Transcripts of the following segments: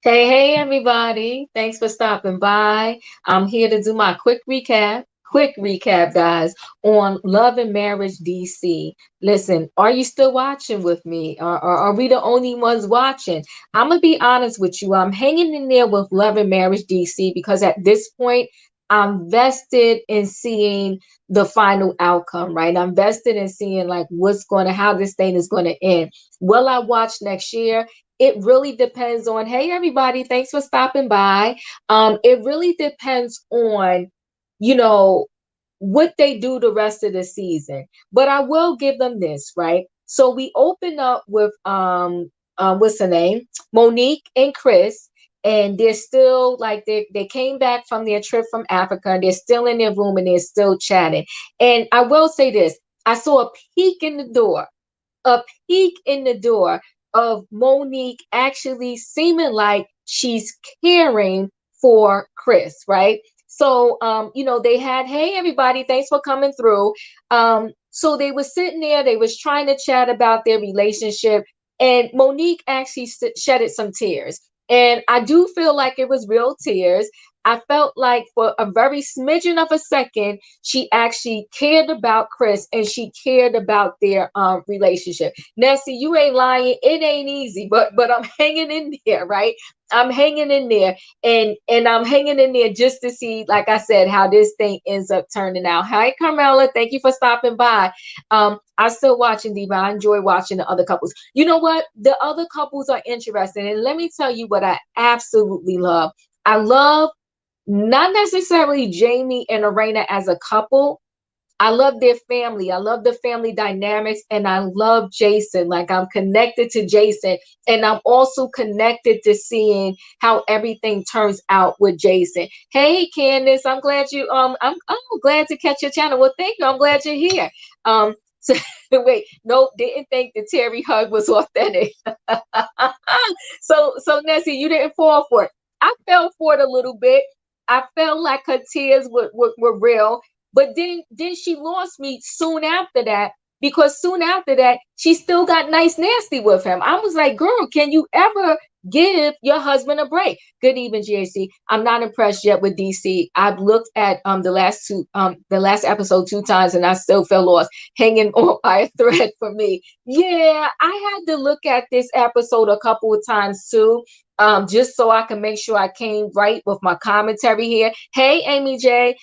Hey, hey, everybody. Thanks for stopping by. I'm here to do my quick recap, guys, on Love and Marriage DC. Listen, are you still watching with me? Or are we the only ones watching? I'm going to be honest with you. I'm hanging in there with Love and Marriage DC because at this point, I'm vested in seeing the final outcome, right? I'm vested in seeing like how this thing is going to end. Will I watch next year? It really depends on, hey, everybody, thanks for stopping by. It really depends on, you know, what they do the rest of the season. But I will give them this, right? So we open up with what's her name? Monique and Chris. And they're still like they came back from their trip from Africa and they're still in their room and they're still chatting. And I will say this, I saw a peek in the door of Monique actually seeming like she's caring for Chris, right? So, they had, hey, everybody, thanks for coming through. So they were sitting there, they was trying to chat about their relationship, and Monique actually shedded some tears. And I do feel like it was real tears. I felt like for a very smidgen of a second, she actually cared about Chris and she cared about their relationship. Nessie, you ain't lying. It ain't easy, but I'm hanging in there, right? I'm hanging in there and I'm hanging in there just to see, like I said, how this thing ends up turning out. Hi, Carmela. Thank you for stopping by. I still watching Diva. I enjoy watching the other couples. You know what? The other couples are interesting. And let me tell you what I absolutely love. I love not necessarily Jamie and Arena as a couple. I love their family. I love the family dynamics and I love Jayson. Like I'm connected to Jayson and I'm also connected to seeing how everything turns out with Jayson. Hey Candace, I'm glad I'm glad to catch your channel. Well, thank you. I'm glad you're here. So wait, nope, didn't think the Terry hug was authentic. So Nessie, you didn't fall for it. I fell for it a little bit. I felt like her tears were real. But then she lost me soon after that because soon after that she still got nice nasty with him. I was like, girl, can you ever give your husband a break? Good evening, GAC. I'm not impressed yet with DC. I've looked at the last episode 2 times and I still feel lost, hanging on by a thread for me. Yeah, I had to look at this episode a couple of times too. Just so I can make sure I came right with my commentary here. Hey, Amy J.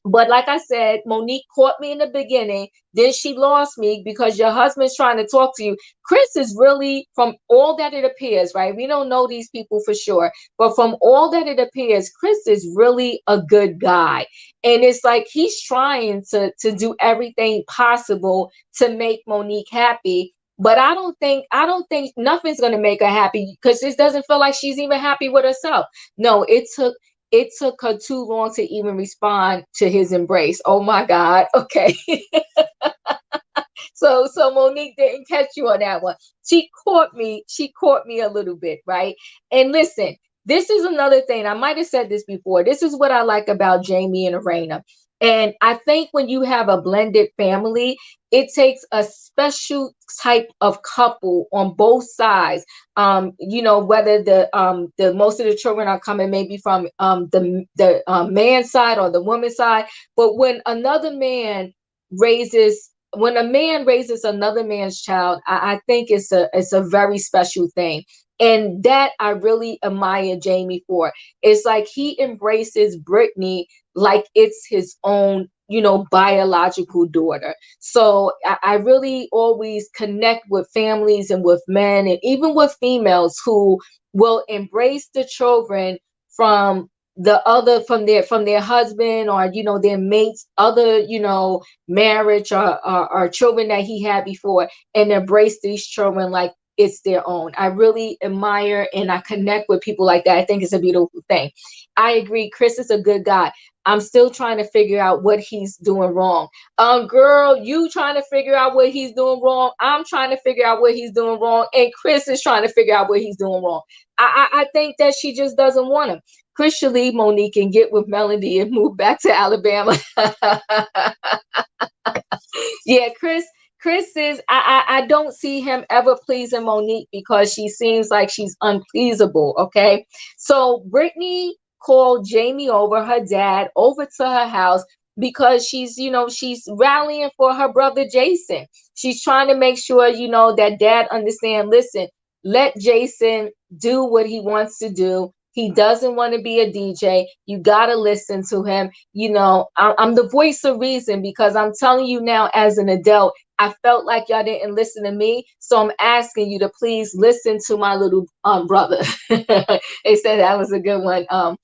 But like I said, Monique caught me in the beginning. Then she lost me because your husband's trying to talk to you. Chris is really, from all that it appears, right? We don't know these people for sure. But from all that it appears, Chris is really a good guy. And it's like he's trying to do everything possible to make Monique happy. But I don't think nothing's gonna make her happy because this doesn't feel like she's even happy with herself. No, it took her too long to even respond to his embrace. Oh my God. Okay. So Monique didn't catch you on that one. She caught me a little bit, right? And listen, this is another thing. I might have said this before. This is what I like about Jamie and Arena. And I think when you have a blended family, it takes a special type of couple on both sides. Whether the most of the children are coming maybe from the man's side or the woman's side, but when a man raises another man's child, I think it's a very special thing. And that I really admire Jamie for. It's like he embraces Brittany like it's his own, biological daughter. So I really always connect with families and with men and even with females who will embrace the children from from their husband or their mates other marriage or children that he had before and embrace these children like it's their own. I really admire and I connect with people like that. I think it's a beautiful thing. I agree. Chris is a good guy. I'm still trying to figure out what he's doing wrong. Girl, you trying to figure out what he's doing wrong. I'm trying to figure out what he's doing wrong. And Chris is trying to figure out what he's doing wrong. I think that she just doesn't want him. Chris should leave Monique and get with Melody and move back to Alabama. Yeah, Chris Chris is, I don't see him ever pleasing Monique because she seems like she's unpleasable. Okay. So Brittany called Jamie over, her dad, over to her house because she's rallying for her brother Jayson. She's trying to make sure, that dad understand, listen, let Jayson do what he wants to do. He doesn't want to be a DJ. You got to listen to him. I'm the voice of reason because I'm telling you now as an adult, I felt like y'all didn't listen to me. So I'm asking you to please listen to my little brother. They said that was a good one. Um,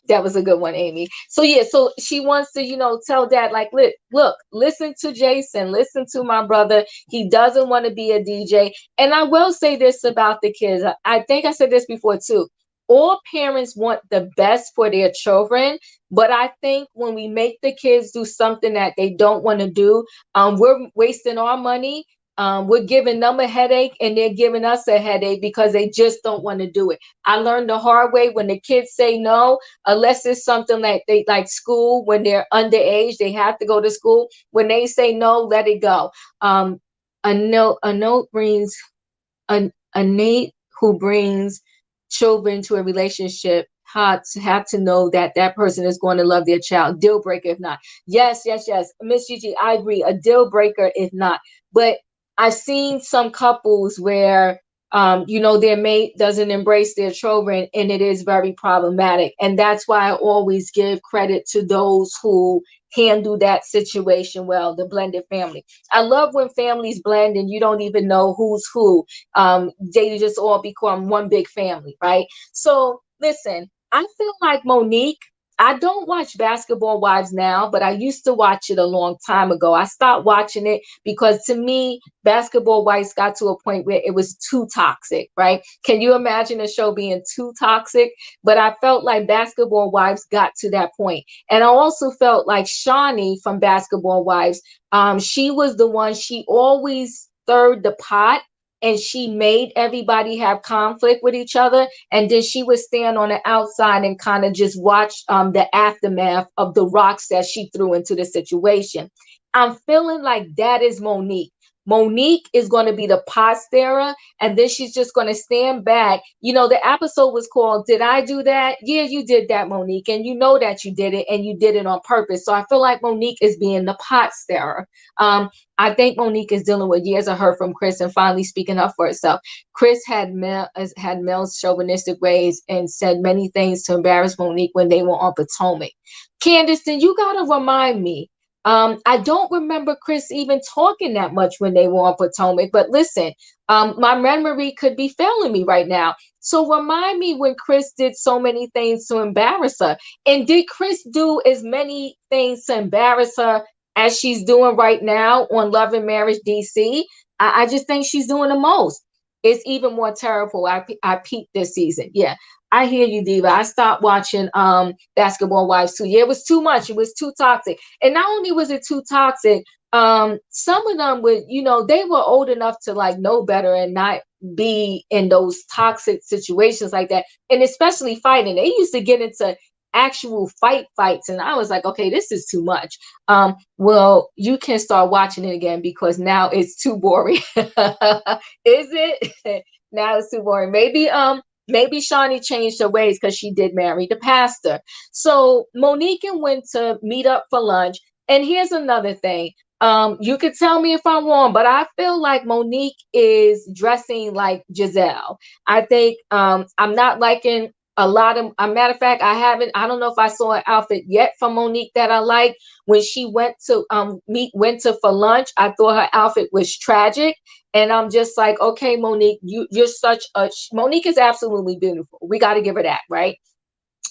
that was a good one, Amy. So yeah, so she wants to, tell dad, like, look, listen to Jayson, listen to my brother. He doesn't want to be a DJ. And I will say this about the kids. I think I said this before too. All parents want the best for their children, but I think when we make the kids do something that they don't want to do, we're wasting our money. We're giving them a headache and they're giving us a headache because they just don't want to do it. I learned the hard way when the kids say no, unless it's something like they like school when they're underage, they have to go to school. When they say no, let it go. A note brings a Nate who brings children to a relationship have to know that that person is going to love their child. Deal breaker if not. Yes, yes, yes. Miss Gigi, I agree. A deal breaker if not. But I've seen some couples where their mate doesn't embrace their children, and it is very problematic. And that's why I always give credit to those who handle that situation well, the blended family. I love when families blend and you don't even know who's who. They just all become one big family, right? So listen, I feel like Monique, I don't watch Basketball Wives now, but I used to watch it a long time ago. I stopped watching it because to me, Basketball Wives got to a point where it was too toxic, right? Can you imagine a show being too toxic? But I felt like Basketball Wives got to that point. And I also felt like Shawnee from Basketball Wives, she was the one, she always stirred the pot and she made everybody have conflict with each other. And then she would stand on the outside and kind of just watch the aftermath of the rocks that she threw into the situation. I'm feeling like that is Monique. Monique is going to be the pot stirrer, and then she's just going to stand back. The episode was called "Did I Do That?" Yeah, you did that, Monique, and you know that you did it, and you did it on purpose. So I feel like Monique is being the pot stirrer. I think Monique is dealing with years of hurt from Chris and finally speaking up for herself. Chris had male chauvinistic ways and said many things to embarrass Monique when they were on Potomac. Candace, then you got to remind me. I don't remember Chris even talking that much when they were on Potomac, but listen, my memory could be failing me right now. So remind me when Chris did so many things to embarrass her. And did Chris do as many things to embarrass her as she's doing right now on Love and Marriage DC? I just think she's doing the most. It's even more terrible. I peaked this season. Yeah. I hear you, Diva. I stopped watching Basketball Wives too. Yeah, it was too much. It was too toxic. And not only was it too toxic, some of them would, they were old enough to like know better and not be in those toxic situations like that. And especially fighting. They used to get into actual fights. And I was like, okay, this is too much. Well, you can start watching it again because now it's too boring. Is it? Now it's too boring. Maybe Shawnee changed her ways because she did marry the pastor. So Monique went to meet up for lunch. And here's another thing. You could tell me if I'm wrong, but I feel like Monique is dressing like Giselle. I think I'm not liking a lot of, a matter of fact, I don't know if I saw an outfit yet from Monique that I like. When she went to for lunch, I thought her outfit was tragic. And I'm just like, okay, Monique, you're Monique is absolutely beautiful. We got to give her that, right?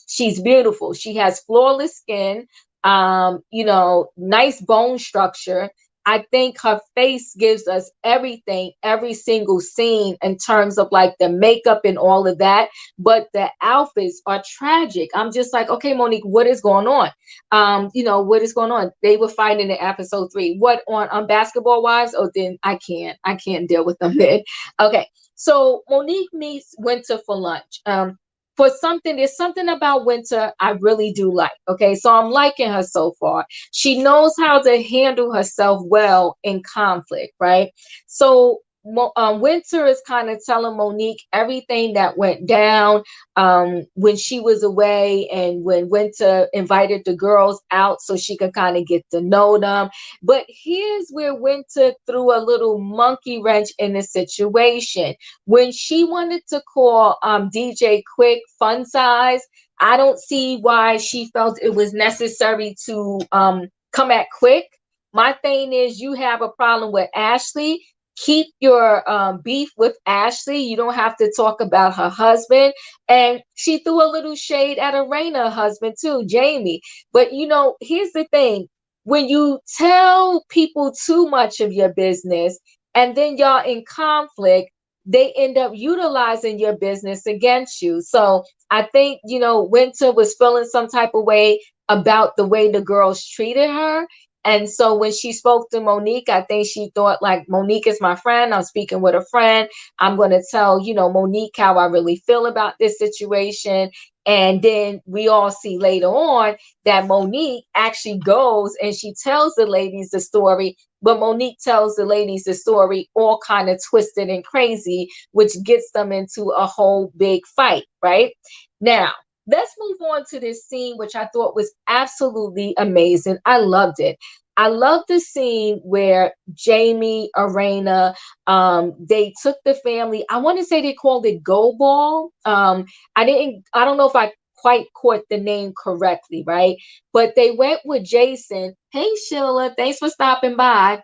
She's beautiful. She has flawless skin, nice bone structure. I think her face gives us everything, every single scene in terms of like the makeup and all of that. But the outfits are tragic. I'm just like, okay, Monique, what is going on? What is going on? They were fighting in episode 3. What on Basketball Wives? Oh, then I can't deal with them then. Okay. So Monique meets Winter for lunch. for something, there's something about Winter I really do like. Okay, so I'm liking her so far. She knows how to handle herself well in conflict, right? So Winter is kind of telling Monique everything that went down when she was away, and when Winter invited the girls out so she could kind of get to know them. But here's where Winter threw a little monkey wrench in the situation. When she wanted to call DJ Quick Fun Size, I don't see why she felt it was necessary to come at Quick. My thing is, you have a problem with Ashley. Keep your beef with Ashley. You don't have to talk about her husband. And she threw a little shade at Erana husband too, Jamie. But here's the thing. When you tell people too much of your business and then y'all in conflict, they end up utilizing your business against you. So I think, Winter was feeling some type of way about the way the girls treated her. And so when she spoke to Monique, I think she thought, like, Monique is my friend. I'm speaking with a friend. I'm going to tell, Monique how I really feel about this situation. And then we all see later on that Monique actually goes and she tells the ladies the story, but Monique tells the ladies the story all kind of twisted and crazy, which gets them into a whole big fight, right? Now, let's move on to this scene, which I thought was absolutely amazing. I loved it. I love the scene where Jamie, Erana, they took the family. I want to say they called it goalball. I don't know if I quite caught the name correctly, right? But they went with Jayson. Hey, Sheila, thanks for stopping by.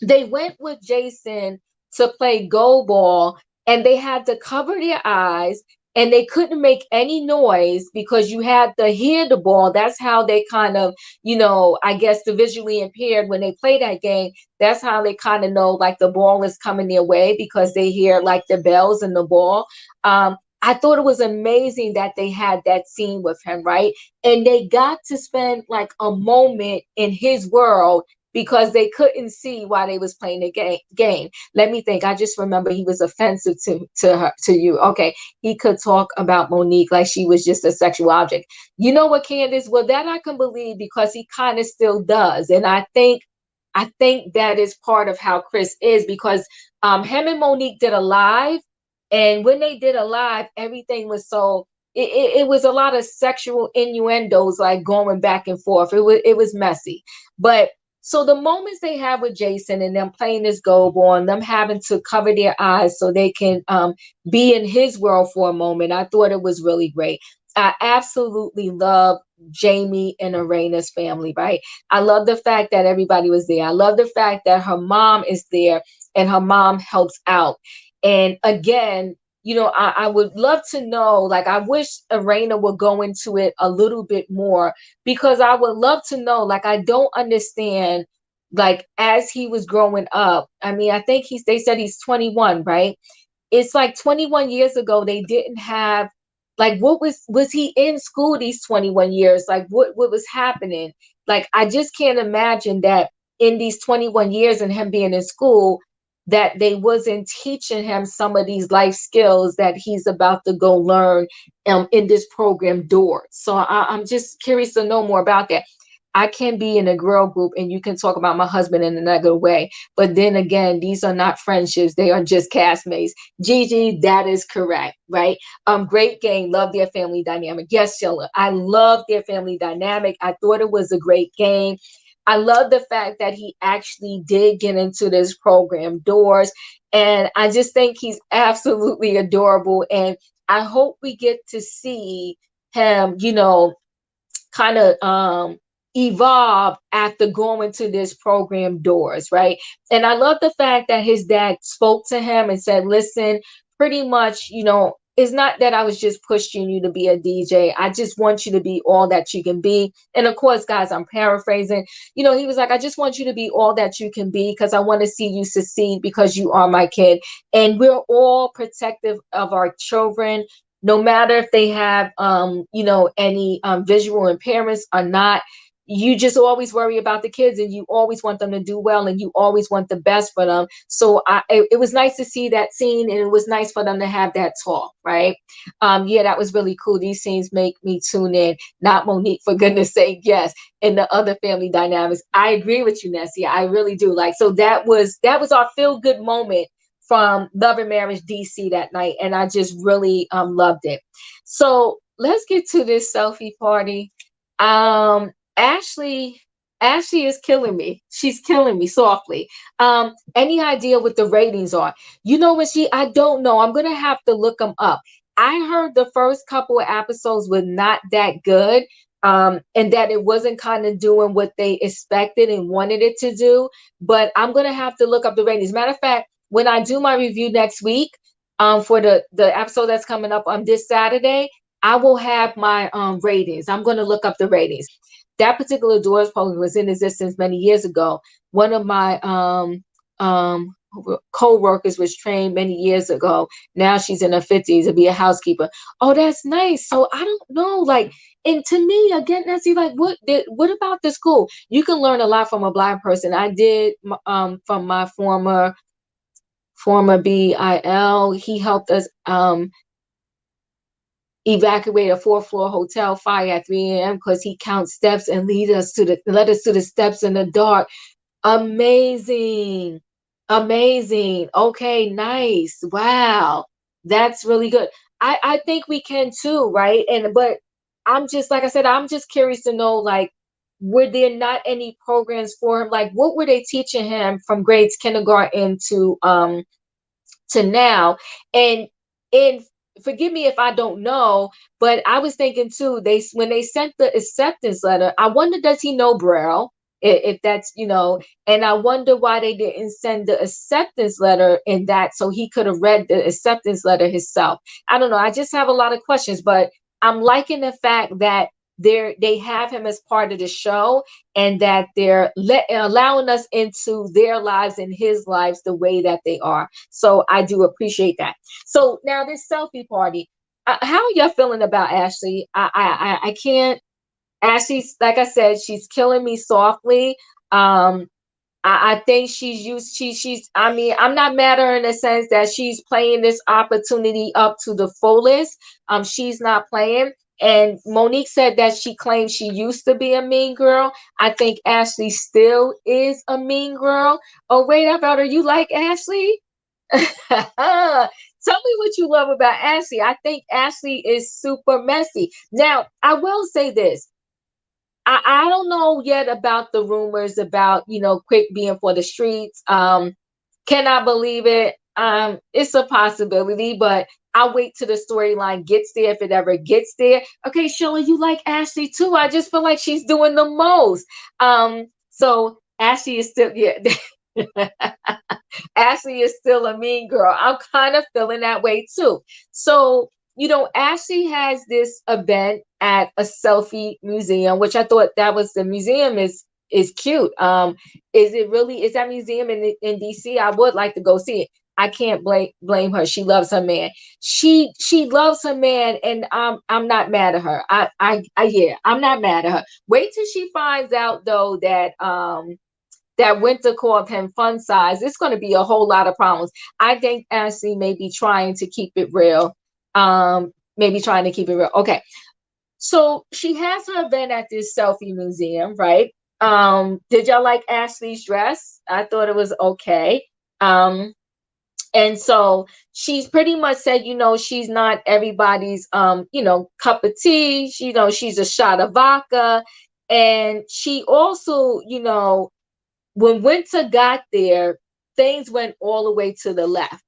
They went with Jayson to play goalball, and they had to cover their eyes, and they couldn't make any noise because you had to hear the ball. That's how they kind of, I guess the visually impaired, when they play that game, that's how they kind of know like the ball is coming their way, because they hear like the bells and the ball. I thought it was amazing that they had that scene with him, right? And they got to spend like a moment in his world because they couldn't see why they was playing the game. Let me think. I just remember he was offensive to you. Okay, he could talk about Monique like she was just a sexual object. You know what, Candace? Well, that I can believe, because he kind of still does, and I think that is part of how Chris is, because him and Monique did a live, and when they did a live, everything was so. It was a lot of sexual innuendos, like going back and forth. It was messy, but so the moments they have with Jayson and them playing this go ball and them having to cover their eyes so they can be in his world for a moment, I thought it was really great. I absolutely love Jamie and Erana's family, right? I love the fact that everybody was there. I love the fact that her mom is there and her mom helps out. And again, I would love to know, like, I wish Erana would go into it a little bit more, because I would love to know, like, I don't understand, like, as he was growing up. I mean, I think they said he's 21, right? It's like 21 years ago, they didn't have, like, what was he in school these 21 years? Like, what was happening? Like, I just can't imagine that in these 21 years and him being in school, that they wasn't teaching him some of these life skills that he's about to go learn in this program Doors. So I'm just curious to know more about that. I can be in a girl group and you can talk about my husband in another way. But then again, these are not friendships. They are just castmates. Gigi, that is correct, right? Great game. Love their family dynamic. Yes, Sheila, I love their family dynamic. I thought it was a great game. I love the fact that he actually did get into this program Doors. And I just think he's absolutely adorable. And I hope we get to see him, kind of evolve after going to this program Doors, right? And I love the fact that his dad spoke to him and said, listen, pretty much, it's not that I was just pushing you to be a DJ. I just want you to be all that you can be. And of course, guys, I'm paraphrasing. He was like, I just want you to be all that you can be, because I want to see you succeed, because you are my kid. And we're all protective of our children, no matter if they have, any visual impairments or not. you just always worry about the kids, and you always want them to do well, and you always want the best for them. So it was nice to see that scene, and it was nice for them to have that talk, right? Yeah, that was really cool. These scenes make me tune in. Not Monique, for goodness sake, yes. And the other family dynamics. I agree with you, Nessie. I really do. Like, so that was our feel good moment from Love and Marriage DC that night, and I just really loved it. So let's get to this selfie party. Ashley, Ashley is killing me. She's killing me softly. Any idea what the ratings are? You know what I don't know. I'm gonna have to look them up. I heard the first couple of episodes were not that good. And that it wasn't kind of doing what they expected and wanted it to do. But I'm gonna have to look up the ratings. Matter of fact, when I do my review next week, for the episode that's coming up on this Saturday, I will have my ratings. I'm gonna look up the ratings. That particular doors program was in existence many years ago. One of my um co-workers was trained many years ago. Now she's in her 50s to be a housekeeper. Oh, that's nice. So I don't know, like, and to me, again, Nancy, like, what about the school? You can learn a lot from a Blind person. I did from my former BIL. He helped us evacuate a 4th-floor hotel fire at 3 a.m. because he counts steps and led us to the steps in the dark. Amazing. Amazing. Okay, nice. Wow. That's really good. I think we can too, right? But I'm just, like I said, I'm just curious to know, like, were there not any programs for him? Like, what were they teaching him from grades kindergarten to now? And forgive me if I don't know, but I was thinking too, when they sent the acceptance letter, I wonder, does he know Braille? If that's, and I wonder why they didn't send the acceptance letter in that, so he could have read the acceptance letter himself. I don't know. I just have a lot of questions, but I'm liking the fact that they have him as part of the show, and that they're allowing us into their lives and his lives the way that they are. So I do appreciate that. So now this selfie party, how are y'all feeling about Ashley? I can't. Ashley's, like I said, she's killing me softly. I think she's I mean, I'm not mad at her in the sense that she's playing this opportunity up to the fullest. She's not playing. And Monique said that she claims she used to be a mean girl. I think Ashley still is a mean girl. Oh, wait, about her. You like Ashley? Tell me what you love about Ashley. I think Ashley is super messy. Now, I will say this. I don't know yet about the rumors about, Quick being for the streets. Can I believe it? It's a possibility, but I'll wait till the storyline gets there, if it ever gets there. Okay, Sheila, you like Ashley too. I just feel like she's doing the most. So Ashley is still, yeah. Ashley is still a mean girl. I'm kind of feeling that way too. So, Ashley has this event at a selfie museum, which I thought that was, the museum is cute. Is that museum in DC? I would like to go see it. I can't blame her. She loves her man. She loves her man, and I'm not mad at her. Yeah, I'm not mad at her. Wait till she finds out though that Winter called him fun size. It's going to be a whole lot of problems. I think Ashley may be trying to keep it real. Okay. So she has her event at this selfie museum, right? Did y'all like Ashley's dress? I thought it was okay. And so she's pretty much said, she's not everybody's, cup of tea. She's a shot of vodka. And she also, when Winter got there, things went all the way to the left.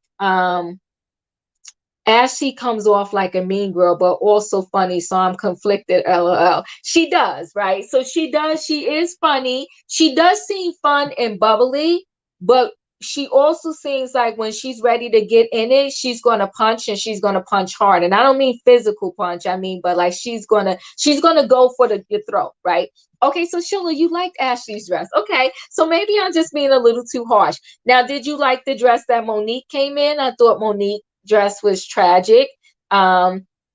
Ashley comes off like a mean girl, but also funny. So I'm conflicted. LOL. She does, right? So she does. She is funny. She does seem fun and bubbly, but she also seems like when she's ready to get in it, she's going to punch, and she's going to punch hard. And I don't mean physical punch. I mean, but like she's going to go for your throat, right? Okay, so Sheila, you liked Ashley's dress. Okay, so maybe I'm just being a little too harsh. Now, did you like the dress that Monique came in? I thought Monique dress was tragic.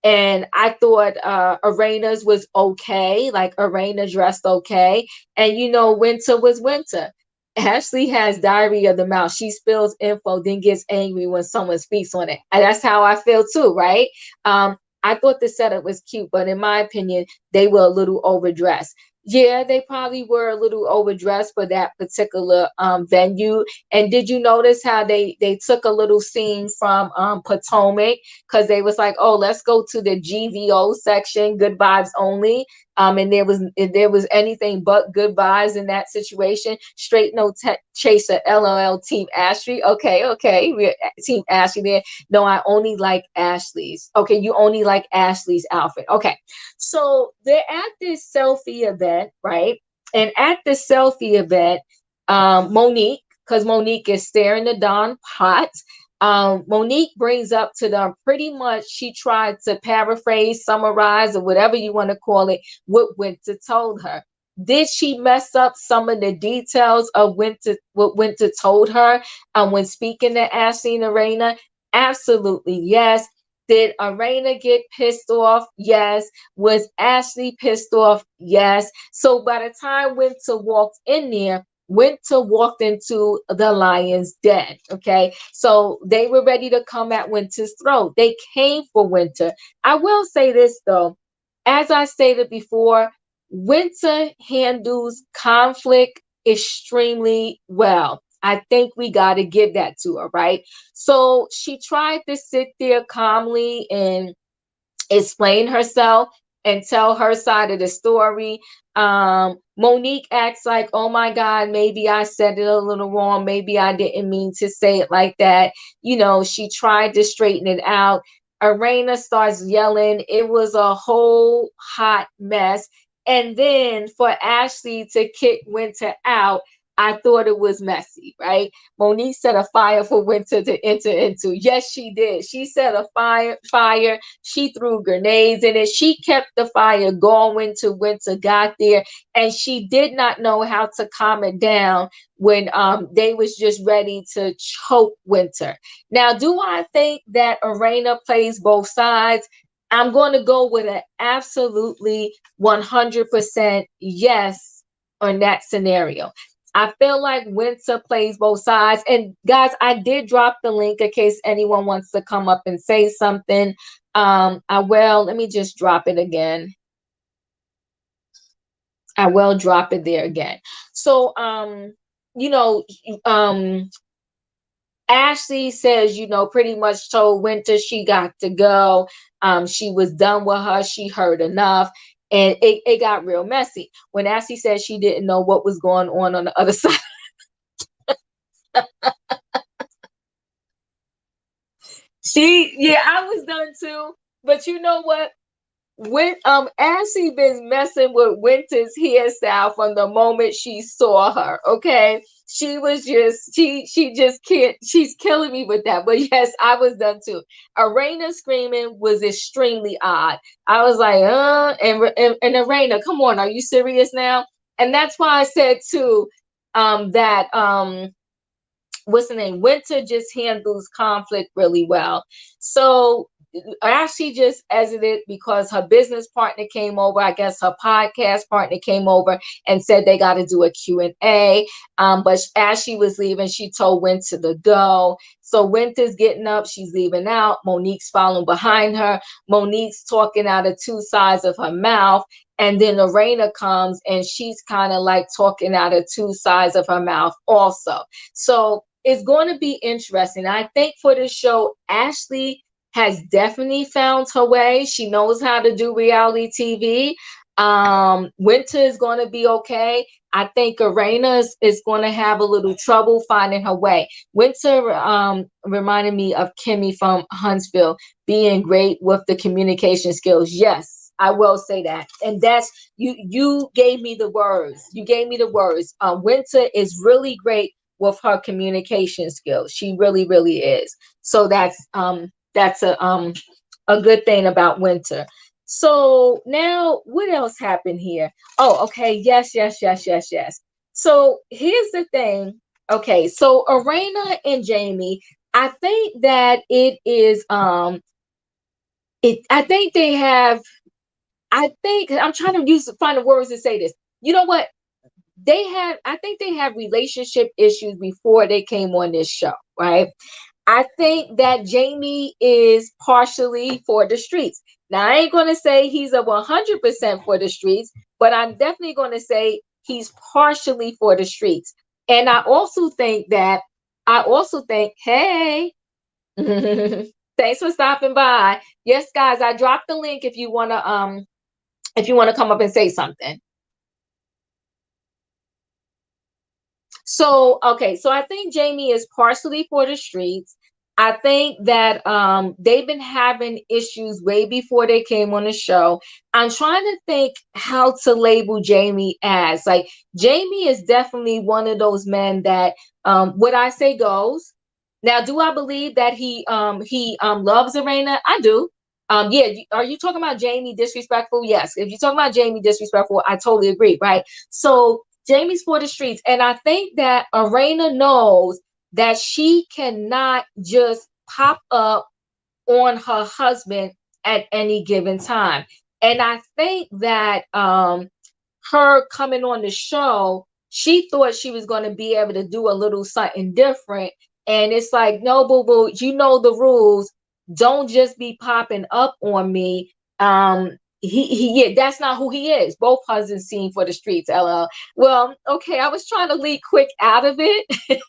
And I thought Arena's was okay, like Arena dressed okay. And Winter was Winter. Ashley has diarrhea of the mouth. She spills info, then gets angry when someone speaks on it. And that's how I feel too, right? I thought the setup was cute, but in my opinion, they were a little overdressed. Yeah, they probably were a little overdressed for that particular venue. And did you notice how they took a little scene from Potomac, because they was like, oh, let's go to the GVO section, good vibes only. And there was anything but good vibes in that situation. Straight no chaser, LOL, Team Ashley. Okay, we're Team Ashley there. No, I only like Ashley's. Okay, you only like Ashley's outfit. Okay, so they're at this selfie event, right? And at the selfie event, Monique, because Monique is staring the Don pot. Monique brings up to them, pretty much she tried to paraphrase, summarize, or whatever you want to call it, what Winter told her. Did she mess up some of the details of what Winter told her when speaking to Ashley and Arena? Absolutely, yes. Did Arena get pissed off? Yes. Was Ashley pissed off? Yes. So by the time Winter walked in there, Winter walked into the lion's den. Okay. So they were ready to come at Winter's throat. They came for Winter. I will say this though. As I stated before, Winter handles conflict extremely well. I think we got to give that to her, right? So she tried to sit there calmly and explain herself and tell her side of the story. Monique acts like, oh my God, maybe I said it a little wrong. Maybe I didn't mean to say it like that. She tried to straighten it out. Arena starts yelling. It was a whole hot mess. And then for Ashley to kick Winter out, I thought it was messy, right? Monique set a fire for Winter to enter into. Yes, she did. She set a fire. She threw grenades in it. She kept the fire going till Winter got there. And she did not know how to calm it down when they was just ready to choke Winter. Now, do I think that Arena plays both sides? I'm going to go with an absolutely 100% yes on that scenario. I feel like Winter plays both sides. And guys, I did drop the link in case anyone wants to come up and say something. Let me just drop it again. I will drop it there again. So, Ashley says, pretty much told Winter she got to go. She was done with her. She heard enough. And it got real messy. When Ashley said she didn't know what was going on the other side. I was done too. But you know what? When Ashley been messing with Winter's hairstyle from the moment she saw her. Okay, she was just she just can't. She's killing me with that. But yes, I was done too. Arena screaming was extremely odd. I was like, and Arena, come on, are you serious now? And that's why I said too, that what's the name? Winter just handles conflict really well. So Ashley just exited because her business partner came over. I guess her podcast partner came over and said they got to do a Q&A. But as she was leaving, she told Winter to go. So Winter's getting up. She's leaving out. Monique's following behind her. Monique's talking out of two sides of her mouth. And then Lorena comes and she's kind of like talking out of two sides of her mouth also. So it's going to be interesting. I think for this show, Ashley has definitely found her way. She knows how to do reality TV. Winter is going to be okay. I think Arena is going to have a little trouble finding her way. Winter reminded me of Kimmy from Huntsville being great with the communication skills. Yes, I will say that. And that's you gave me the words. You gave me the words. Winter is really great with her communication skills. She really, really is. So that's a good thing about Winter. So now what else happened here? Oh, okay. Yes. So here's the thing. Okay, so Arena and Jamie, I think that I think they have. I think I'm trying to find the words to say this. You know what? I think they have relationship issues before they came on this show, right? I think that Jamie is partially for the streets. Now, I ain't going to say he's a 100% for the streets, but I'm definitely going to say he's partially for the streets. And I also think, hey, thanks for stopping by. Yes, guys, I dropped the link if you want to come up and say something. So, okay, so I think Jamie is partially for the streets. I think that they've been having issues way before they came on the show. I'm trying to think how to label Jamie as. Like, Jamie is definitely one of those men that what I say goes. Now, do I believe that he loves Arena? I do. Yeah, are you talking about Jamie disrespectful? Yes. If you're talking about Jamie disrespectful, I totally agree, right? So Jamie's for the streets. And I think that Arena knows that she cannot just pop up on her husband at any given time. And I think that her coming on the show, she thought she was going to be able to do a little something different. And it's like, no, boo boo, you know the rules. Don't just be popping up on me. Yeah, that's not who he is. Both husbands seen for the streets, LL. Well, okay, I was trying to lead quick out of it.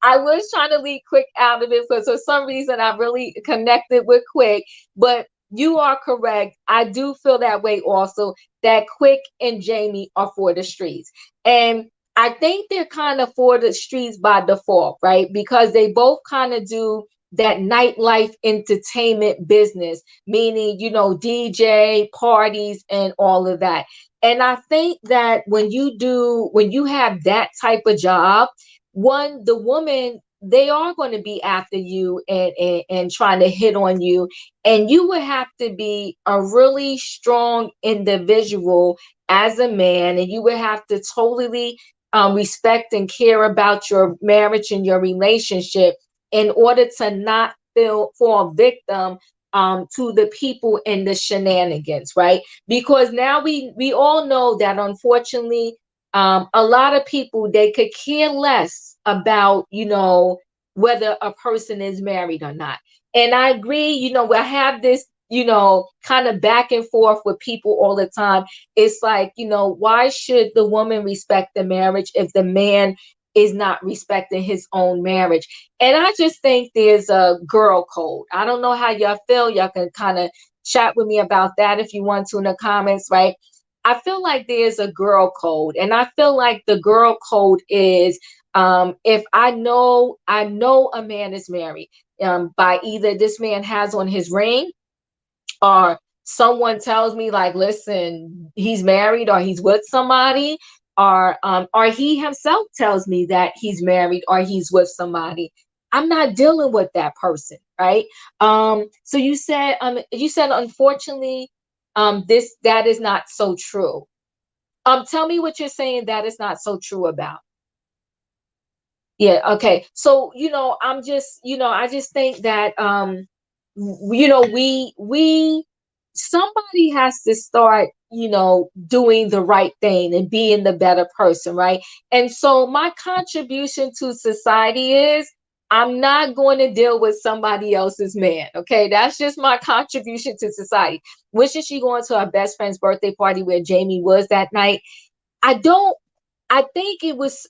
I was trying to lead quick out of it because for some reason I really connected with quick, but you are correct. I do feel that way also, that Quick and Jamie are for the streets. And I think they're kind of for the streets by default, right? Because they both kind of do that nightlife entertainment business, meaning, DJ parties and all of that. And I think that when you have that type of job, the woman, they are going to be after you and trying to hit on you. And you would have to be a really strong individual as a man, and you would have to totally respect and care about your marriage and your relationship in order to not fall victim to the people in the shenanigans, right? Because now we all know that unfortunately, a lot of people, they could care less about whether a person is married or not. And I agree, I have this kind of back and forth with people all the time. It's like, why should the woman respect the marriage if the man is not respecting his own marriage? And I just think there's a girl code. I don't know how y'all feel. Y'all can kind of chat with me about that if you want to in the comments, right? I feel like there's a girl code, and I feel like the girl code is if I know a man is married by either this man has on his ring, or someone tells me like, listen, he's married or he's with somebody, or he himself tells me that he's married or he's with somebody. I'm not dealing with that person, right? So you said unfortunately, that is not so true. Tell me what you're saying that is not so true about. Yeah, okay. So, I just think that we somebody has to start, doing the right thing and being the better person, right? And so my contribution to society is I'm not going to deal with somebody else's man. Okay. That's just my contribution to society. When should she going to her best friend's birthday party where Jamie was that night? I don't I think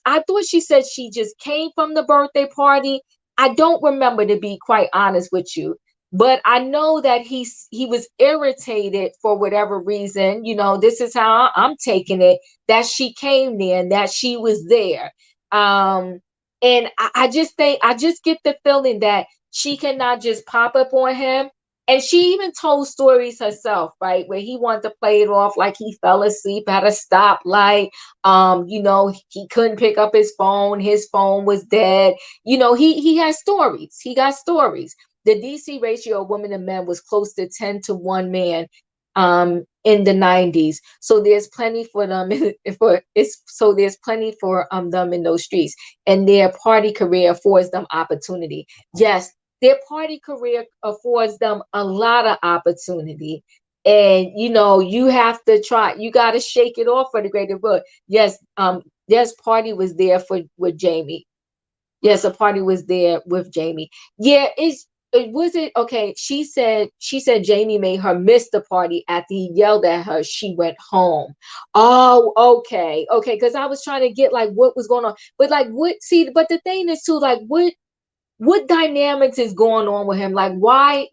I thought she said she just came from the birthday party. I don't remember, to be quite honest with you. But I know that he was irritated for whatever reason. This is how I'm taking it, that she came there and that she was there. And I just get the feeling that she cannot just pop up on him. And she even told stories herself, right? Where he wanted to play it off like he fell asleep at a stoplight. He couldn't pick up his phone. His phone was dead. He has stories. He got stories. The DC ratio of women and men was close to 10 to 1 man in the 90s. So there's plenty for them there's plenty for them in those streets. And their party career affords them opportunity. Yes, their party career affords them a lot of opportunity. And you have to try, you got to shake it off for the greater good. Yes, yes, party was there for with Jamie. Yes, a party was there with Jamie. Yeah, it was it okay. She said Jamie made her miss the party after he yelled at her. She went home. Oh, okay, okay. Because I was trying to get like what was going on, but like what? See, but the thing is too, like what dynamics is going on with him? Like why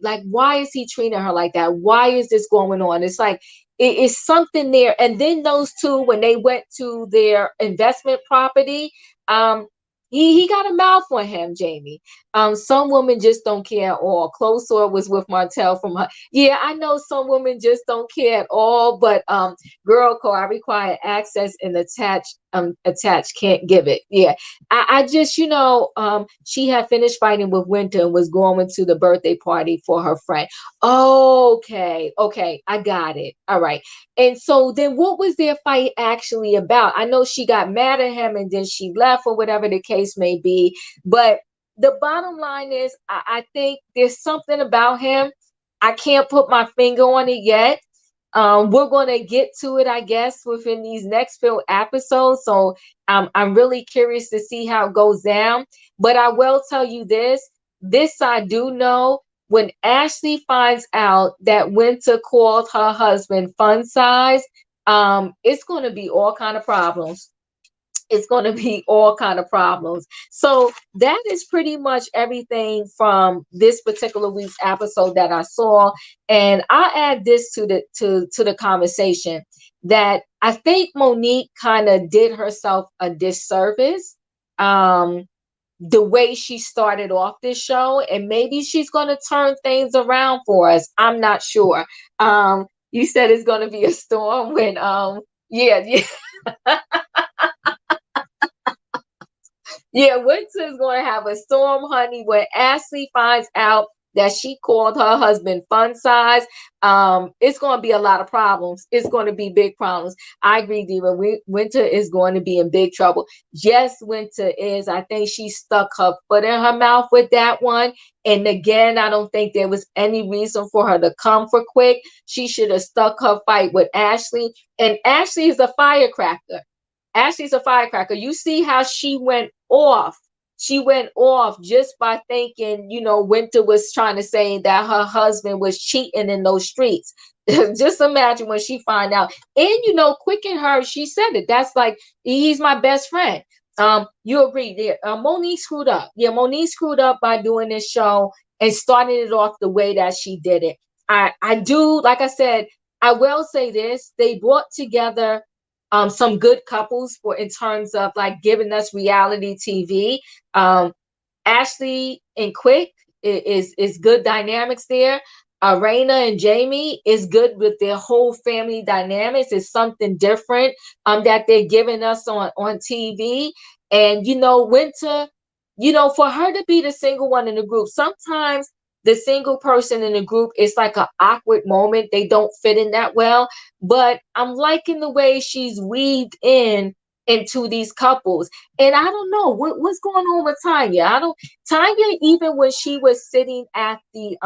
is he treating her like that? Why is this going on? It's like it is something there. And then those two, when they went to their investment property, um, he got a mouth on him, Jamie. Some women just don't care at all. Closor was with Martell from her. Yeah, I know some women just don't care at all, but girl code, I require access and attached, can't give it. Yeah. I just, she had finished fighting with Winter and was going to the birthday party for her friend. Okay, okay, I got it. All right. And so then what was their fight actually about? I know she got mad at him and then she left or whatever the case may be. But the bottom line is, I think there's something about him. I can't put my finger on it yet. We're going to get to it, I guess, within these next few episodes. So I'm really curious to see how it goes down. But I will tell you this. This I do know. When Ashley finds out that Winter called her husband fun size, it's going to be all kind of problems. It's going to be all kind of problems. So that is pretty much everything from this particular week's episode that I saw. And I add this to the conversation, that I think Monique kind of did herself a disservice, the way she started off this show, and maybe she's going to turn things around for us. I'm not sure. You said it's going to be a storm when yeah, yeah. Yeah, Winter's going to have a storm, honey, when Ashley finds out that she called her husband fun size. It's going to be a lot of problems. It's going to be big problems. I agree, Diva. Winter is going to be in big trouble. Yes, Winter is. I think she stuck her foot in her mouth with that one. And again, I don't think there was any reason for her to come for quick. She should have stuck her fight with Ashley. And Ashley is a firecracker. Ashley's a firecracker. You see how she went off. She went off just by thinking, Winter was trying to say that her husband was cheating in those streets. Just imagine when she find out. And quick in her, she said it. That's like, he's my best friend. You agree? Yeah, Monique screwed up. Yeah, Monique screwed up by doing this show and starting it off the way that she did it. I do, like I said, I will say this. They brought together some good couples for in terms of like giving us reality TV. Ashley and Quick is good dynamics there. Raina and Jamie is good with their whole family dynamics. It's something different that they're giving us on TV. And Winter, for her to be the single one in the group, sometimes the single person in the group is like an awkward moment. They don't fit in that well. But I'm liking the way she's weaved into these couples. And I don't know what's going on with Tanya. Tanya, even when she was sitting at the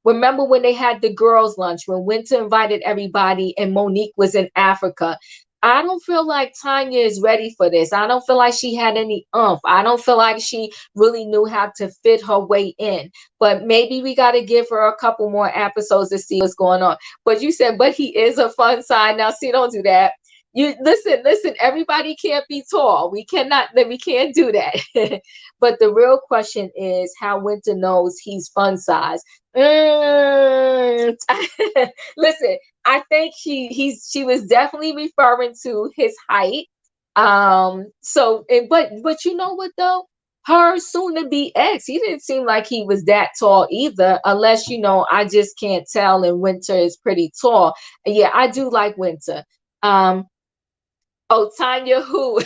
remember when they had the girls' lunch, when Winter invited everybody and Monique was in Africa. I don't feel like Tanya is ready for this. I don't feel like she had any oomph. I don't feel like she really knew how to fit her way in. But maybe we got to give her a couple more episodes to see what's going on. But you said, but he is a fun side. Now, see, don't do that. You listen, everybody can't be tall. We can't do that. But the real question is how Winter knows he's fun size. Listen, I think she was definitely referring to his height. But you know what though? Her soon to be ex, he didn't seem like he was that tall either, unless I just can't tell, and Winter is pretty tall. Yeah, I do like Winter. Oh, Tanya, who?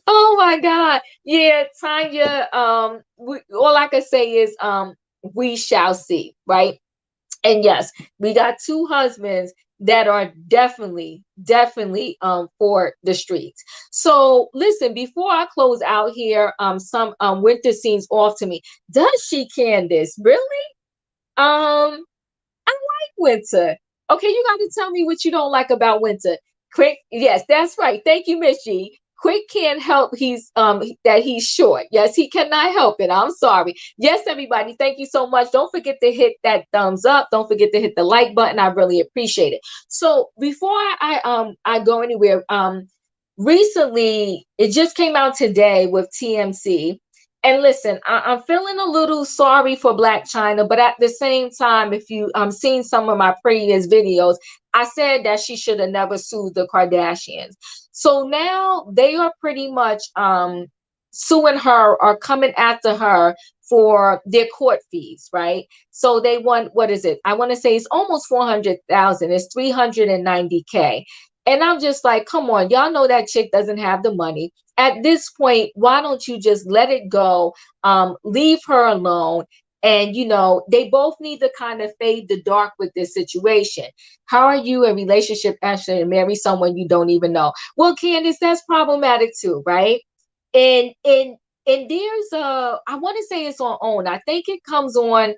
Oh my God. Yeah, Tanya, all I can say is we shall see, right? And yes, we got two husbands that are definitely for the streets. So listen, before I close out here, some winter scenes off to me. Does she, Candace? Really? I like winter. Okay, you got to tell me what you don't like about winter. Quick, yes, that's right. Thank you, Miss G. Quick can't help that he's short. Yes, he cannot help it. I'm sorry. Yes, everybody, thank you so much. Don't forget to hit that thumbs up. Don't forget to hit the like button. I really appreciate it. So before I go anywhere, recently it just came out today with TMC. And listen, I'm feeling a little sorry for Black China, but at the same time, if you seen some of my previous videos, I said that she should have never sued the Kardashians. So now they are pretty much suing her or coming after her for their court fees, right? So they want, what is it? I want to say it's almost 400,000. It's 390K. And I'm just like, come on, y'all know that chick doesn't have the money. At this point, why don't you just let it go? Leave her alone. And, you know, they both need to kind of fade the dark with this situation. How are you in relationship actually to marry someone you don't even know? Well, Candace, that's problematic too, right? And and and there's I want to say it's on OWN. I think it comes on,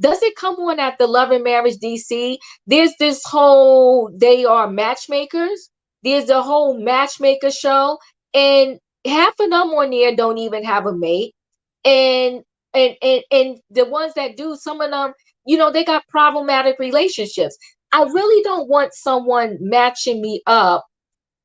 does it come on at the Love and Marriage DC? There's this whole, they are matchmakers. There's the whole matchmaker show, and half of them on there don't even have a mate. And and the ones that do, some of them, you know, they got problematic relationships. I really don't want someone matching me up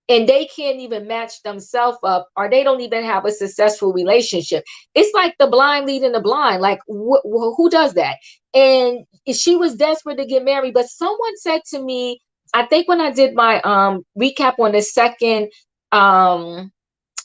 and they can't even match themselves up, or they don't even have a successful relationship. It's like the blind leading the blind. Like who does that? And she was desperate to get married, but someone said to me, I think when I did my recap on the second um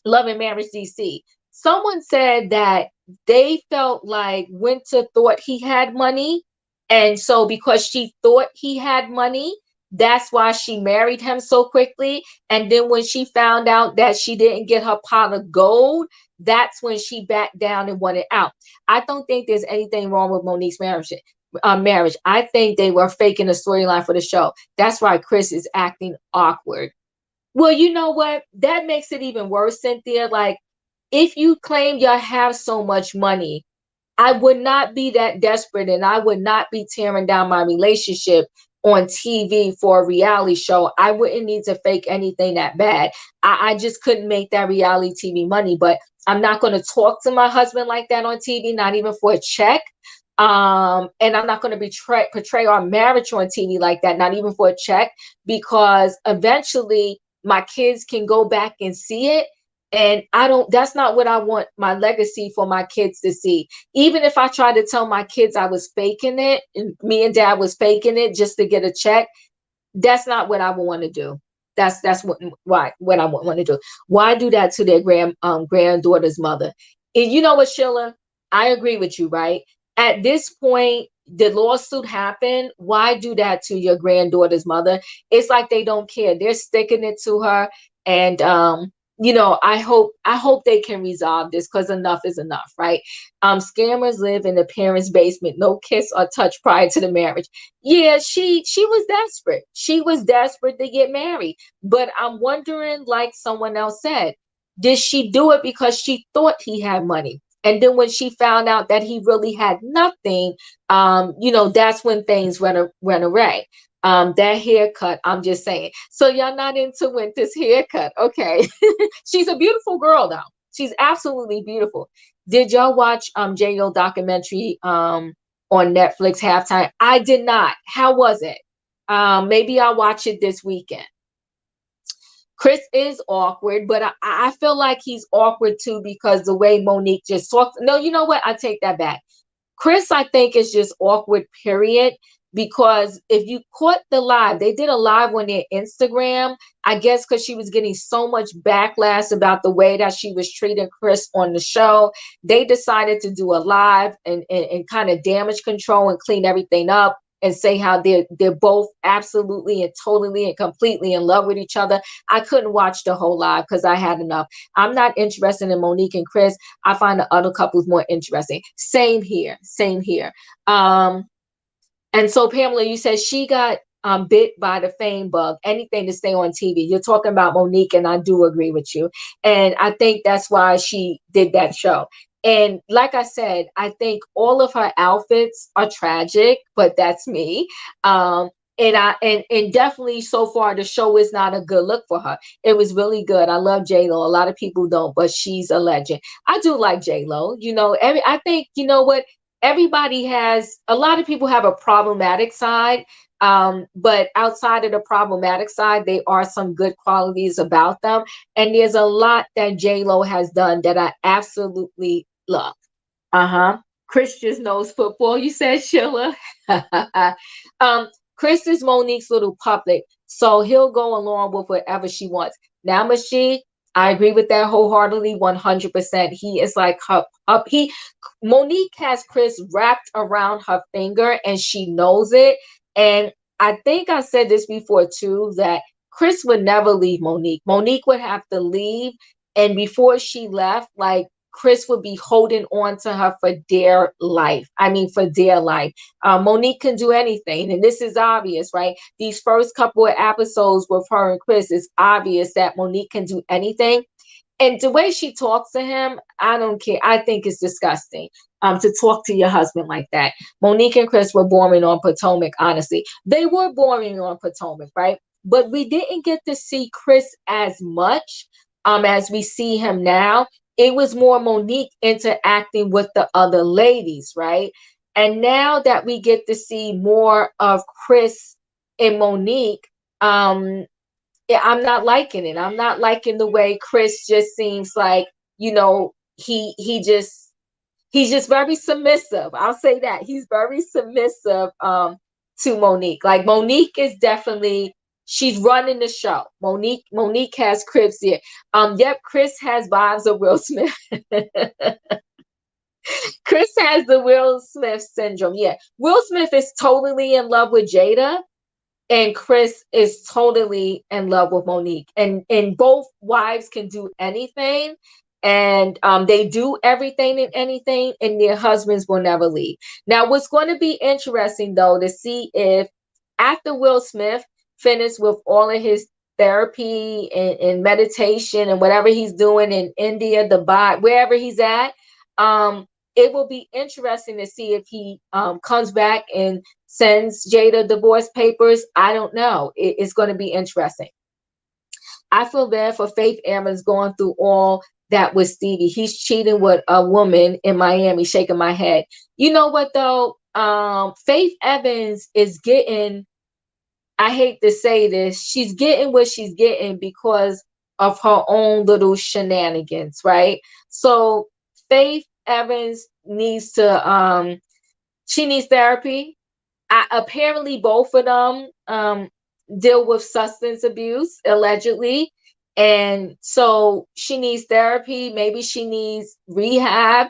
Love and Marriage DC, someone said that they felt like Winter thought he had money. And so because she thought he had money, that's why she married him so quickly. And then when she found out that she didn't get her pot of gold, that's when she backed down and wanted out. I don't think there's anything wrong with Monique's marriage. I think they were faking the storyline for the show. That's why Chris is acting awkward. Well, you know what? That makes it even worse, Cynthia. Like, if you claim you have so much money, I would not be that desperate and I would not be tearing down my relationship on TV for a reality show. I wouldn't need to fake anything that bad. I just couldn't make that reality TV money. But I'm not going to talk to my husband like that on TV, not even for a check. And I'm not going to portray our marriage on TV like that, not even for a check, because eventually my kids can go back and see it. And that's not what I want my legacy for my kids to see. Even if I try to tell my kids I was faking it, and me and dad was faking it just to get a check, that's not what I would want to do. That's what I want to do. Why do that to their granddaughter's mother? And you know what, Sheila? I agree with you, right? At this point, the lawsuit happened. Why do that to your granddaughter's mother? It's like they don't care. They're sticking it to her. And you know, I hope they can resolve this, because enough is enough, right? Scammers live in the parents' basement, no kiss or touch prior to the marriage. Yeah, she was desperate. She was desperate to get married. But I'm wondering, like someone else said, did she do it because she thought he had money? And then when she found out that he really had nothing, you know, that's when things went away. That haircut, I'm just saying. So y'all not into Winter's haircut, okay? She's a beautiful girl, though. She's absolutely beautiful. Did y'all watch J.O. documentary on Netflix, Halftime? I did not. How was it? Maybe I'll watch it this weekend. Chris is awkward, but I feel like he's awkward too because the way Monique just talked. No, you know what? I take that back. Chris, I think, is just awkward, period. Because if you caught the live, they did a live on their Instagram, I guess because she was getting so much backlash about the way that she was treating Chris on the show. They decided to do a live and kind of damage control and clean everything up and say how they're both absolutely and totally and completely in love with each other. I couldn't watch the whole live because I had enough. I'm not interested in Monique and Chris. I find the other couples more interesting. Same here. And so, Pamela, you said she got bit by the fame bug, anything to stay on TV. You're talking about Monique, and I do agree with you. And I think that's why she did that show. And like I said, I think all of her outfits are tragic, but that's me. Um, and definitely so far the show is not a good look for her. It was really good. I love J Lo. A lot of people don't, but she's a legend. I do like J Lo. I think what everybody has. A lot of people have a problematic side, but outside of the problematic side, there are some good qualities about them. And there's a lot that J Lo has done that I absolutely love. Uh-huh. Chris just knows football. You said Sheila. um, Chris is Monique's little puppet, so he'll go along with whatever she wants. Now, Mashi, I agree with that wholeheartedly, 100%. He is like her up. Monique has Chris wrapped around her finger, and she knows it. And I think I said this before too, that Chris would never leave Monique. Monique would have to leave, and before she left, like Chris would be holding on to her for dear life. I mean, for dear life. Monique can do anything, and this is obvious, right? These first couple of episodes with her and Chris, it's obvious that Monique can do anything. And the way she talks to him, I don't care. I think it's disgusting. To talk to your husband like that. Monique and Chris were boring on Potomac, honestly. They were boring on Potomac, right? But we didn't get to see Chris as much as we see him now. It was more Monique interacting with the other ladies, right? And now that we get to see more of Chris and Monique, yeah, I'm not liking it. I'm not liking the way Chris just seems like, he's just very submissive. I'll say that. He's very submissive to Monique. Like Monique is definitely she's running the show. Monique has Chris here. Yep, Chris has vibes of Will Smith. Chris has the Will Smith syndrome. Yeah. Will Smith is totally in love with Jada, and Chris is totally in love with Monique. And both wives can do anything, and they do everything and anything, and their husbands will never leave. Now, what's going to be interesting though to see if after Will Smith finished with all of his therapy and meditation and whatever he's doing in India, Dubai, wherever he's at, um, it will be interesting to see if he comes back and sends Jada divorce papers. I don't know. It's going to be interesting. I feel bad for Faith Evans going through all that with Stevie. He's cheating with a woman in Miami, shaking my head. You know what though? Faith Evans is getting, I hate to say this, she's getting what she's getting because of her own little shenanigans, right? So Faith Evans needs to she needs therapy. Apparently both of them deal with substance abuse allegedly, and so she needs therapy. Maybe she needs rehab,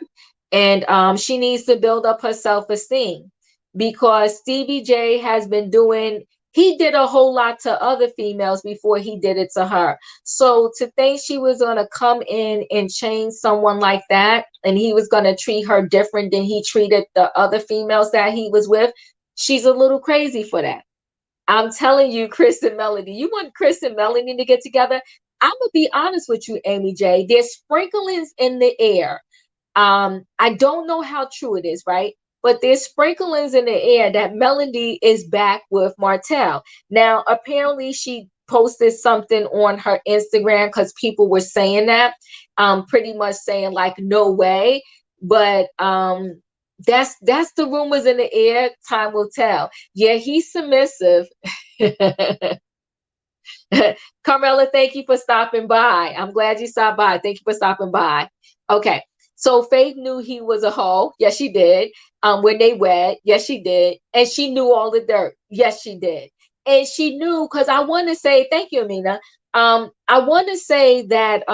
and she needs to build up her self-esteem, because Stevie J has been doing, he did a whole lot to other females before he did it to her. So to think she was going to come in and change someone like that, and he was going to treat her different than he treated the other females that he was with, she's a little crazy for that. I'm telling you, Chris and Melody, you want Chris and Melody to get together? I'm going to be honest with you, Amy J. There's sprinklings in the air. I don't know how true it is, right? But there's sprinklings in the air that Melody is back with Martell. Now, apparently she posted something on her Instagram because people were saying that, pretty much saying like, no way. But that's the rumors in the air. Time will tell. Yeah, he's submissive. Carmela, thank you for stopping by. I'm glad you stopped by. Thank you for stopping by. Okay. So Faith knew he was a hoe. Yes, she did. When they wed, yes, she did. And she knew all the dirt. Yes, she did. And she knew, because I want to say, thank you, Amina. I want to say that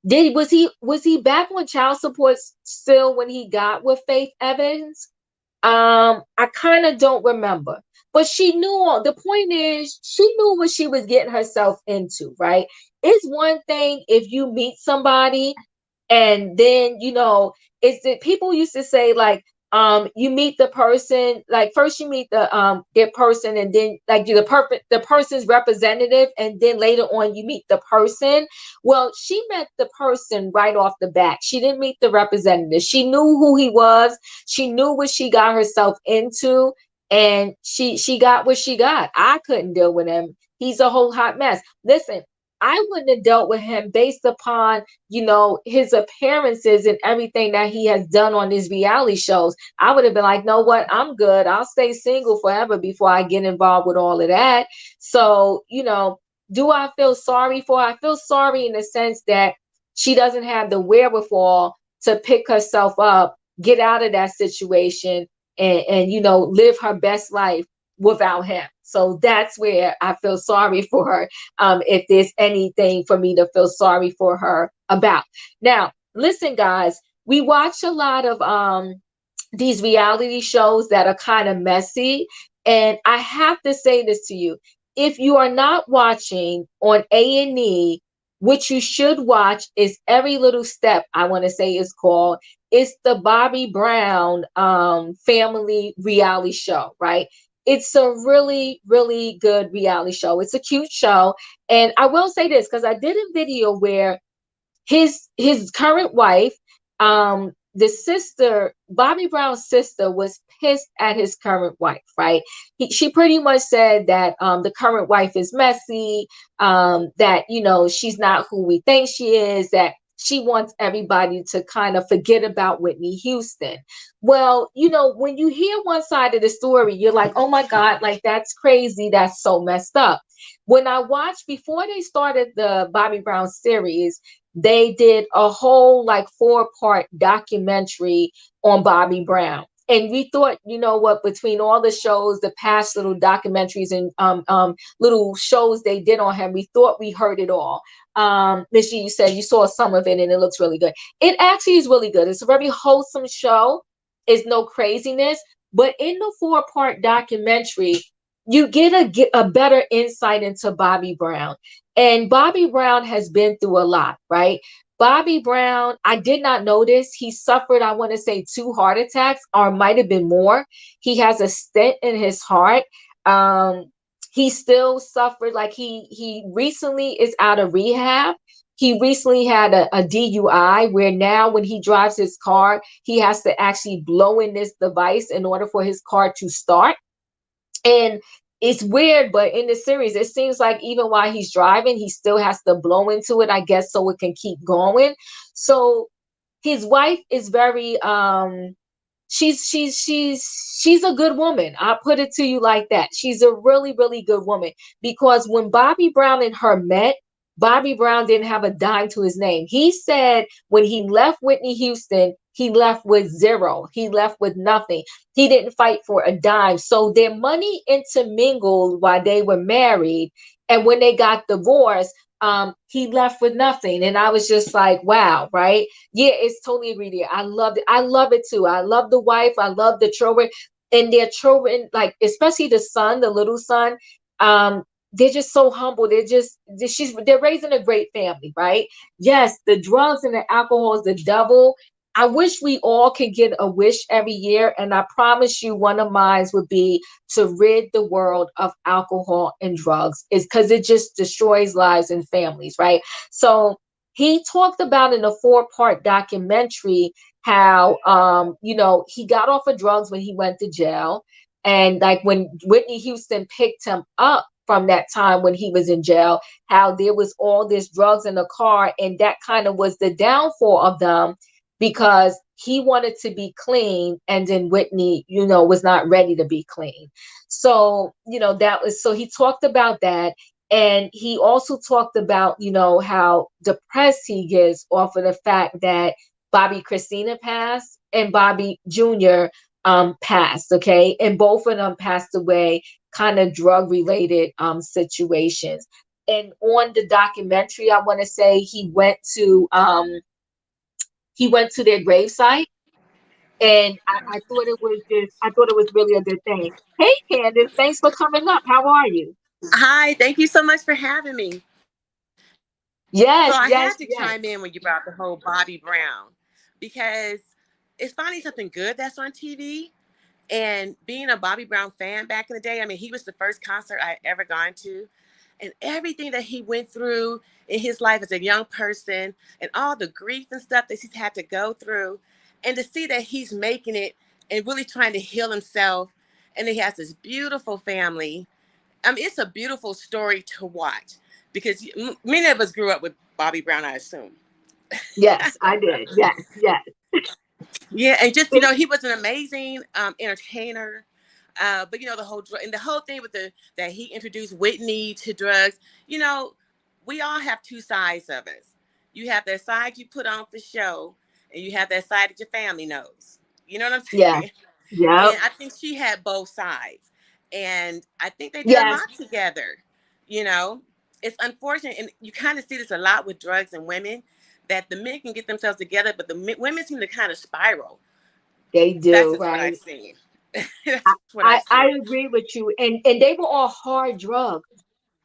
was he back on child support still when he got with Faith Evans? I kind of don't remember. But she knew the point is she knew what she was getting herself into, right? It's one thing if you meet somebody and then, it's that people used to say like, you meet the person, like first you meet their person, and then like the person's representative, and then later on you meet the person. Well, she met the person right off the bat. She didn't meet the representative. She knew who he was. She knew what she got herself into, and she got what she got. I couldn't deal with him. He's a whole hot mess. Listen, I wouldn't have dealt with him based upon, his appearances and everything that he has done on these reality shows. I would have been like, no, what? I'm good. I'll stay single forever before I get involved with all of that. So, do I feel sorry for her? I feel sorry in the sense that she doesn't have the wherewithal to pick herself up, get out of that situation, and live her best life without him. So that's where I feel sorry for her. If there's anything for me to feel sorry for her about. Now, listen, guys, we watch a lot of these reality shows that are kind of messy. And I have to say this to you. If you are not watching on A&E, what you should watch is Every Little Step, I want to say is called. It's the Bobby Brown family reality show, right? It's a really, really good reality show. It's a cute show. And I will say this, because I did a video where his current wife, the sister, Bobby Brown's sister, was pissed at his current wife, right? She pretty much said that the current wife is messy, that she's not who we think she is, that she wants everybody to kind of forget about Whitney Houston. Well, when you hear one side of the story, you're like, oh my God, like that's crazy, that's so messed up. When I watched, before they started the Bobby Brown series, they did a whole like 4-part documentary on Bobby Brown. And we thought, between all the shows, the past little documentaries and little shows they did on him, we thought we heard it all. Miss G, you said you saw some of it and it looks really good. It actually is really good. It's a very wholesome show. It's no craziness. But in the 4-part documentary, you get a better insight into Bobby Brown. And Bobby Brown has been through a lot, right? Bobby Brown, I did not know this. He suffered, I want to say, 2 heart attacks, or might have been more. He has a stent in his heart. He still suffered, like he recently is out of rehab. He recently had a DUI where now when he drives his car, he has to actually blow in this device in order for his car to start. And it's weird, but in the series, it seems like even while he's driving, he still has to blow into it, I guess, so it can keep going. So his wife is very she's a good woman. I'll put it to you like that. She's a really, really good woman, because when Bobby Brown and her met, Bobby Brown didn't have a dime to his name. He said when he left Whitney Houston, he left with zero. He left with nothing. He didn't fight for a dime. So their money intermingled while they were married. And when they got divorced, he left with nothing. And I was just like, wow, right? Yeah, it's totally agreed. I loved it. I love it too. I love the wife. I love the children, and their children, like especially the son, the little son. They're just so humble. They're raising a great family, right? Yes, the drugs and the alcohol is the devil. I wish we all could get a wish every year, and I promise you, one of mine would be to rid the world of alcohol and drugs. Is because it just destroys lives and families, right? So he talked about in a 4-part documentary how he got off of drugs when he went to jail, and like when Whitney Houston picked him up from that time when he was in jail, how there was all this drugs in the car, and that kind of was the downfall of them, because he wanted to be clean, and then Whitney, was not ready to be clean. So, so he talked about that. And he also talked about, how depressed he gets off of the fact that Bobby Christina passed and Bobby Jr. Passed. Okay. And both of them passed away kind of drug related situations. And on the documentary, I want to say he went to their gravesite, and I thought it was really a good thing. Hey Candace, thanks for coming up. How are you? Hi, thank you so much for having me. So Yes, I yes, had to yes. chime in when you brought the whole Bobby Brown, because it's finally something good that's on TV. And being a Bobby Brown fan back in the day, I mean, he was the first concert I ever gone to. And everything that he went through in his life as a young person and all the grief and stuff that he's had to go through. And to see that he's making it and really trying to heal himself. And he has this beautiful family. I mean, it's a beautiful story to watch because many of us grew up with Bobby Brown, I assume. Yes, I did. Yes, yes. Yeah, and just he was an amazing entertainer. But the whole and the whole thing with that he introduced Whitney to drugs. You know, we all have two sides of us. You have that side you put on for show, and you have that side that your family knows. You know what I'm Yeah. saying? Yep. And I think she had both sides, and I think they did a Yes. lot together. You know, it's unfortunate, and you kind of see this a lot with drugs and women, that the men can get themselves together, but the women seem to kind of spiral. They That's do, just what I've right? seen. That's what I've I seen. agree with you. And they were all hard drugs.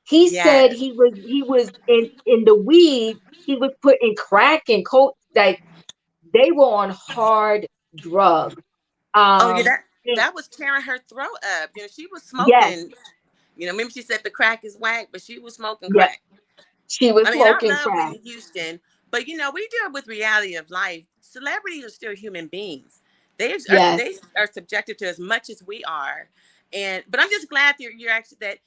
He said Yes. he was in the weed, he was putting crack and coke, like they were on hard drugs. Oh yeah, Um and that was tearing her throat up. She was yes, smoking. Remember she said the crack is whack, but she was smoking yeah, crack. she was I mean, I smoking love crack. Whitney Houston, but we deal with reality of life. Celebrities are still human beings. Yes, They are subjected to as much as we are, but I'm just glad that you're actually that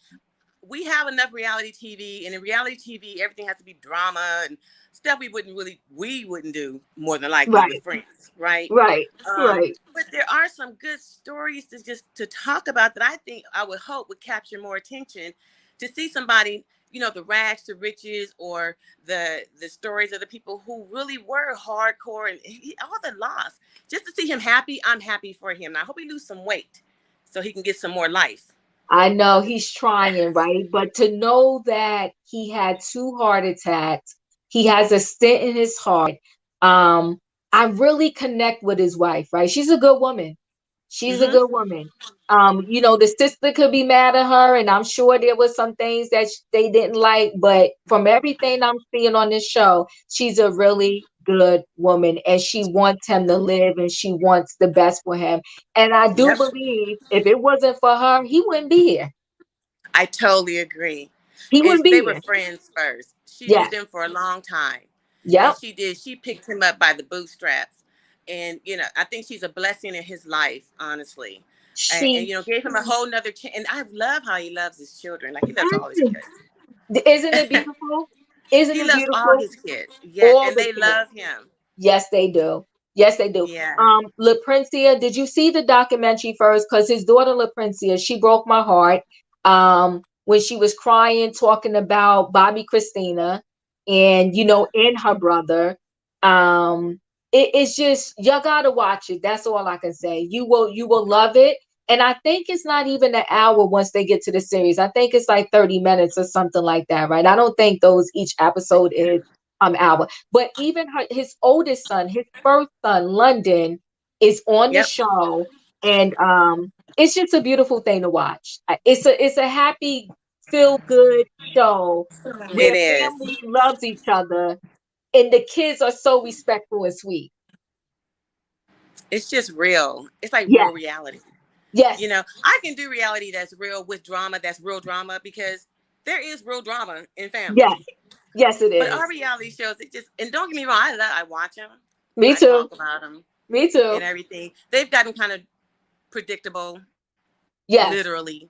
we have enough reality TV, and in reality TV, everything has to be drama and stuff we wouldn't do more than likely with right, friends, right? right, right. But there are some good stories to talk about that I think I would hope would capture more attention to see somebody, the rags to riches or the stories of the people who really were hardcore and all the loss. Just to see him happy, I'm happy for him. And I hope he lose some weight so he can get some more life. I know he's trying, right? But to know that he had two heart attacks, he has a stent in his heart. Um, I really connect with his wife, right? She's a good woman. She's a Hmm. good woman. The sister could be mad at her, and I'm sure there was some things that they didn't like, but from everything I'm seeing on this show, she's a really good woman, and she wants him to live, and she wants the best for him. And I do Yep. believe if it wasn't for her, he wouldn't be here. I totally agree. He And wouldn't be they were here. friends first. She knew Yes. them for a long time. And Yep. she picked him up by the bootstraps. And, I think she's a blessing in his life, honestly. And, She gave him a whole nother chance. And I love how he loves his children. Like, he loves all his mm, kids. isn't it beautiful? Isn't He it loves all beautiful? his kids. Yes. All And the they kids. love him. Yes, they do. Yes, they do. Yeah. LaPrincia, did you see the documentary first? Because his daughter LaPrincia, she broke my heart. When she was crying, talking about Bobby Christina and and her brother. It's just y'all gotta watch it. That's all I can say. You will love it. And I think it's not even an hour once they get to the series. I think it's like 30 minutes or something like that, right? I don't think those each episode is hour. But even his oldest son, his first son, London, is on the Yep. show, and it's just a beautiful thing to watch. It's a happy, feel good show It where is. family loves each other, and the kids are so respectful and sweet. It's just real. It's like Yes, real reality. yes, I can do reality that's real with drama, that's real drama, because there is real drama in yes, family. yes. It But our is. reality shows, and don't get me wrong, I watch them, Me I too. talk about them Me and too. everything. They've gotten kind of predictable, Yes. literally,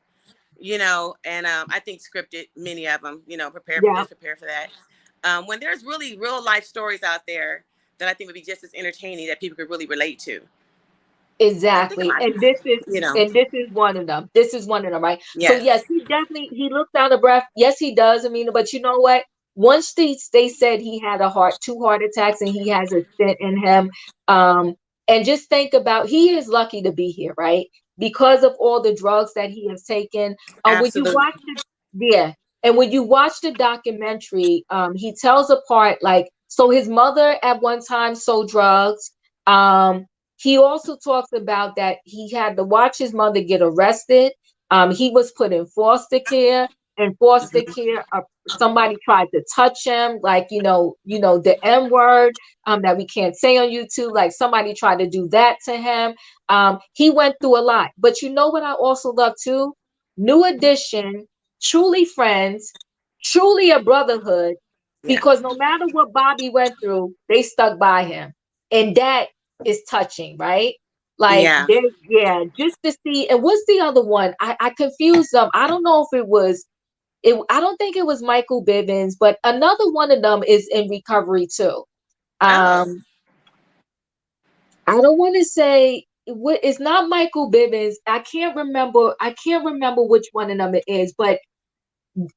and I think scripted, many of them, prepare for Yeah. this, prepare for that. When there's really real life stories out there that I think would be just as entertaining that people could really relate to. I think it Exactly. might, And this is one of them. This is one of them, right? So yes, yes, he looks out of breath. Yes, he does. I mean, but you know what? Once they said he had two heart attacks and he has a stent in him. And just think about he is lucky to be here, right? Because of all the drugs that he has taken. When you absolutely. watch yeah, and when you watch the documentary, he tells a part like so his mother at one time sold drugs. Um, he also talks about that he had to watch his mother get arrested. He was put in foster care. in foster care. Somebody tried to touch him, like, the M word that we can't say on YouTube. Like, somebody tried to do that to him. He went through a lot. But you know what I also love too? New Edition, truly friends, truly a brotherhood, Yeah. because no matter what Bobby went through, they stuck by him. And that is touching, right? Like, Yeah. yeah, just to see. And what's the other one? I confused them. I don't know if it was I don't think it was Michael Bivins, but another one of them is in recovery too. Oh. I don't want to say it's not Michael Bivins. I can't remember. I can't remember which one of them it is, but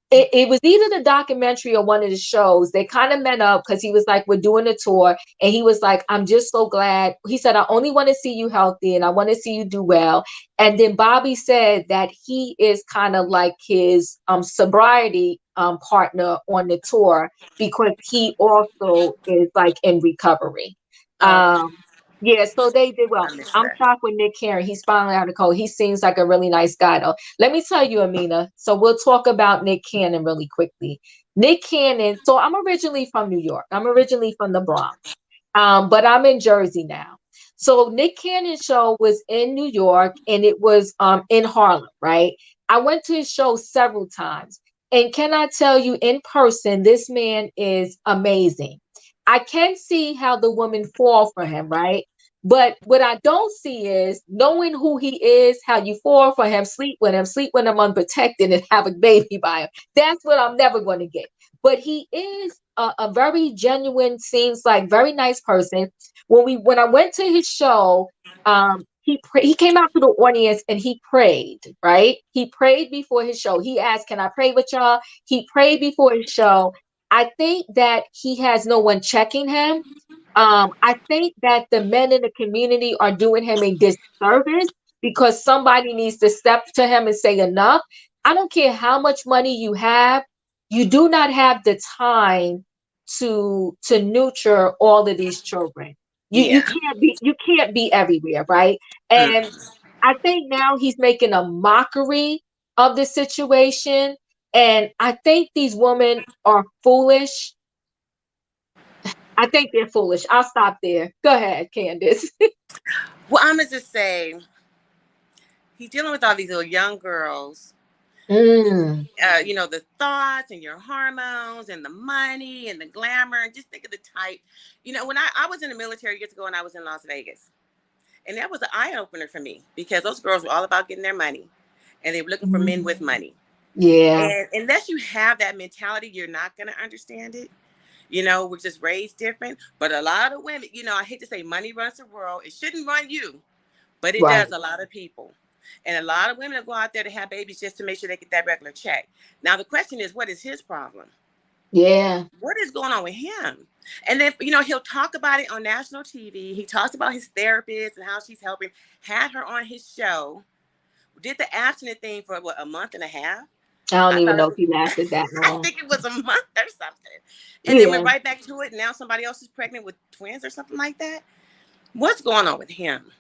it was either the documentary or one of the shows. They kind of met up because he was like, we're doing a tour. And he was like, I'm just so glad. He said, I only want to see you healthy and I want to see you do well. And then Bobby said that he is kind of like his sobriety partner on the tour, because he also is like in recovery. Oh, okay. Um, yeah, so they did well. I missed I'm that. shocked with Nick Cannon. He's finally out of the cold. He seems like a really nice guy, though. Let me tell you, Amina. So we'll talk about Nick Cannon really quickly. Nick Cannon. So I'm originally from New York. I'm originally from the Bronx, but I'm in Jersey now. So Nick Cannon show was in New York, and it was in Harlem, right? I went to his show several times, and can I tell you, in person, this man is amazing. I can see how the women fall for him, right? But what I don't see is knowing who he is, how you fall for him, sleep with him unprotected, and have a baby by him. That's what I'm never going to get. But he is a very genuine, seems like very nice person. When I went to his show, he came out to the audience and he prayed. Right, he prayed before his show. He asked, "Can I pray with y'all?" He prayed before his show. I think that he has no one checking him. I think that the men in the community are doing him a disservice, because somebody needs to step to him and say enough. I don't care how much money you have, you do not have the time to nurture all of these children. You Yeah. can't be everywhere, right? And Mm. I think now he's making a mockery of the situation. And I think these women are foolish. I think they're foolish. I'll stop there. Go ahead, Candace. Well, I'm gonna just say he's dealing with all these little young girls. Mm, The thoughts and your hormones and the money and the glamour, and just think of the type. When I was in the military years ago and I was in Las Vegas, and that was an eye opener for me because those girls were all about getting their money, and they were looking for men mm, with money. yeah, And unless you have that mentality, you're not gonna understand it. We're just raised different. But a lot of women, I hate to say money runs the world. It shouldn't run you, but it right. does a lot of people. And a lot of women go out there to have babies just to make sure they get that regular check. Now, the question is, what is his problem? Yeah, What is going on with him? And then, he'll talk about it on national TV. He talks about his therapist and how she's helping, had her on his show, did the abstinent thing for what, a month and a half? I don't I even thought it know if was, he lasted that I long. think it was a month or something. And then went Yeah, right back to it. Now somebody else is pregnant with twins or something like that. What's going on with him?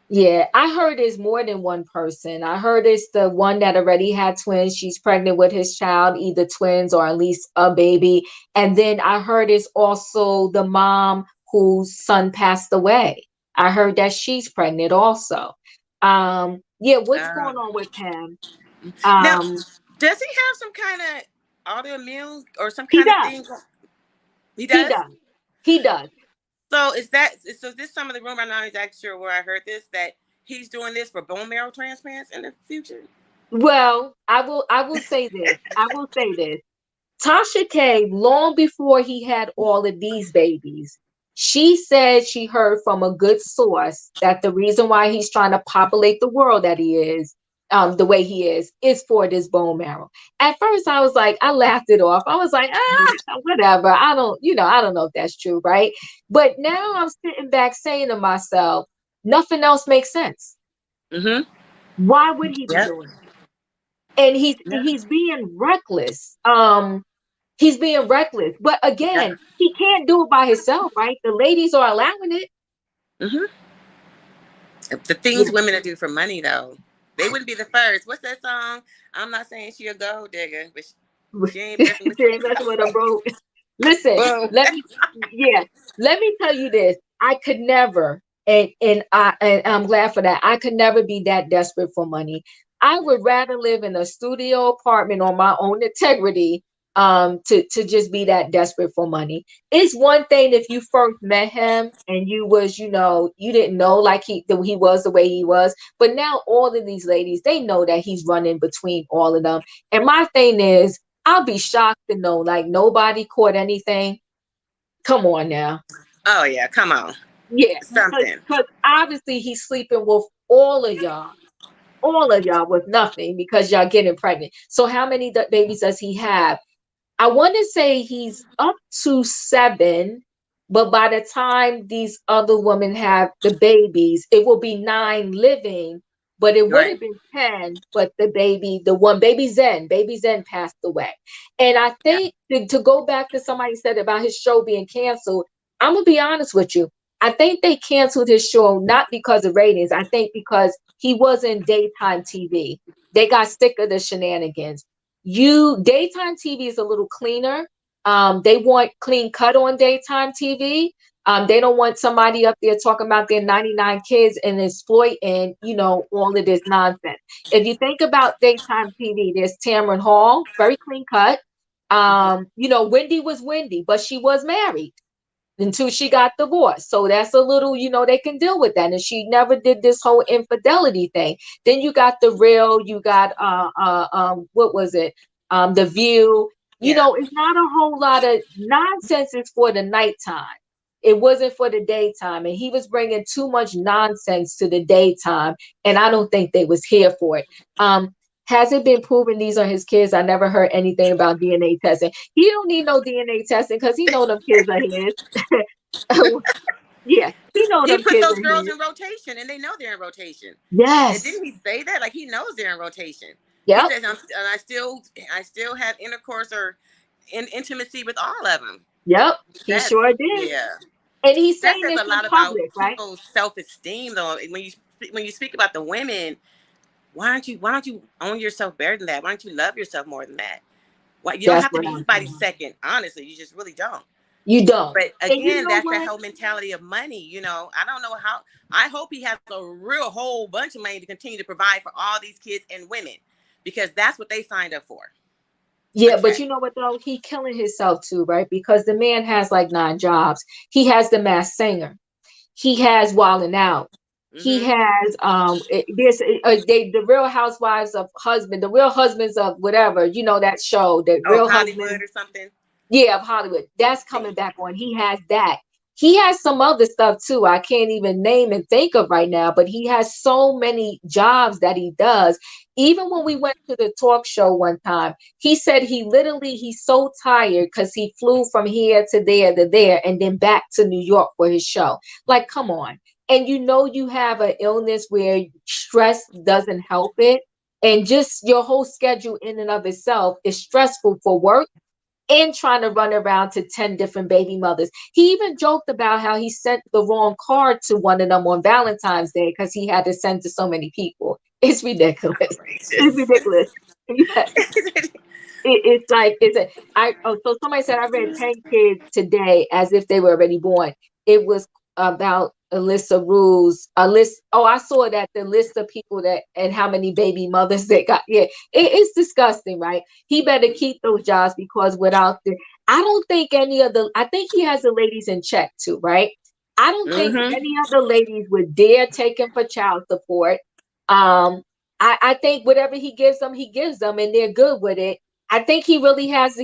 yeah. I heard it's more than one person. I heard it's the one that already had twins. She's pregnant with his child, either twins or at least a baby. And then I heard it's also the mom whose son passed away. I heard that she's pregnant also. Yeah, what's Uh, going on with him? Now, Um, does he have some kind of autoimmune or some he kind of does. thing? He He does. does. He does. So this some of the rumor? I'm not exactly sure where I heard this, that he's doing this for bone marrow transplants in the future. Well, I will say this. I will say this. Tasha K, long before he had all of these babies, she said she heard from a good source that the reason why he's trying to populate the world that he is, the way he is for this bone marrow. At first, I was like, I laughed it off. I was like, whatever. I don't know if that's true, right? But now I'm sitting back saying to myself, nothing else makes sense. Mm-hmm. Why would he be Yep. doing it? And he's Yep. he's being reckless. He's being reckless. But Yep. again, he can't do it by himself, right? The ladies are allowing it. Mm-hmm. The things Yeah. women do for money, though. They wouldn't be the first. What's that song? I'm not saying she a gold digger, but she ain't She messing with ain't messing with a bro. Listen, boom. let me tell you this. I could never, and I'm glad for that. I could never be that desperate for money. I would rather live in a studio apartment on my own integrity, to just be that desperate for money. It's one thing if you first met him and you was, you didn't know like he was the way he was, but now all of these ladies, they know that he's running between all of them. And my thing is, I'll be shocked to know like nobody caught anything. Come on now. Oh yeah, come on. Yeah, Something. because obviously he's sleeping with all of y'all with nothing because y'all getting pregnant. So how many babies does he have? I want to say he's up to 7, but by the time these other women have the babies, it will be 9 living, but it would Right. have been 10, but the one baby Zen passed away. And I Yeah. think to go back to somebody said about his show being canceled, I'm gonna be honest with you. I think they canceled his show not because of ratings. I think because he was in daytime TV. They got sick of the shenanigans. Daytime TV is a little cleaner. They want clean cut on daytime TV. They don't want somebody up there talking about their 99 kids and exploiting, all of this nonsense. If you think about daytime TV, there's Tamron Hall, very clean cut. Wendy was Wendy, but she was married until she got divorced. So that's a little, they can deal with that. And she never did this whole infidelity thing. Then you got The Real, you got what was it? The View. Yeah. It's not a whole lot of nonsense. It's for the nighttime. It wasn't for the daytime. And he was bringing too much nonsense to the daytime. And I don't think they was here for it. Has it been proven these are his kids? I never heard anything about DNA testing. He don't need no DNA testing because he know them kids are his. Yeah, he know He them put kids those are girls his. in rotation, and they know they're in rotation. And Yes. didn't he say that? Like he knows they're in rotation. He Yep. says, I still have intercourse or intimacy with all of them. Yep. He That's sure did. yeah. And he's That saying says this a in lot about public, right? people's self-esteem, though. When you speak about the women, why don't you own yourself better than that? Why don't you love yourself more than that? Why you don't That's have to what be I'm anybody's saying. second. Honestly, you just really don't. You don't. But And you again, know that's that what? whole mentality of money. I don't know how. I hope he has a real whole bunch of money to continue to provide for all these kids and women, because that's what they signed up for. A Yeah, but check. you know what though? He killing himself too, right? Because the man has like 9 jobs. He has the Masked Singer. He has Wildin' Out. He Mm-hmm. has the Real Housewives of Husband, the Real Husbands of whatever, that show, the Oh, Real Hollywood Husbands, or something. yeah, of Hollywood. That's coming Thing. back on. He has that. He has some other stuff too. I can't even name and think of right now, but he has so many jobs that he does. Even when we went to the talk show one time, he said he's so tired because he flew from here to there and then back to New York for his show. Like, come on. And you have an illness where stress doesn't help it. And just your whole schedule in and of itself is stressful for work and trying to run around to 10 different baby mothers. He even joked about how he sent the wrong card to one of them on Valentine's Day because he had to send to so many people. It's ridiculous. It's Outrageous. ridiculous. Yeah. It's like so somebody said I read 10 kids today as if they were already born. It was about a list of rules, a list. Oh, I saw that the list of people that and how many baby mothers they got. Yeah, it's disgusting, right? He better keep those jobs because I don't think I think he has the ladies in check too, right? I don't think Mm-hmm. any of the ladies would dare take him for child support. Um, I think whatever he gives them, and they're good with it. I think he really has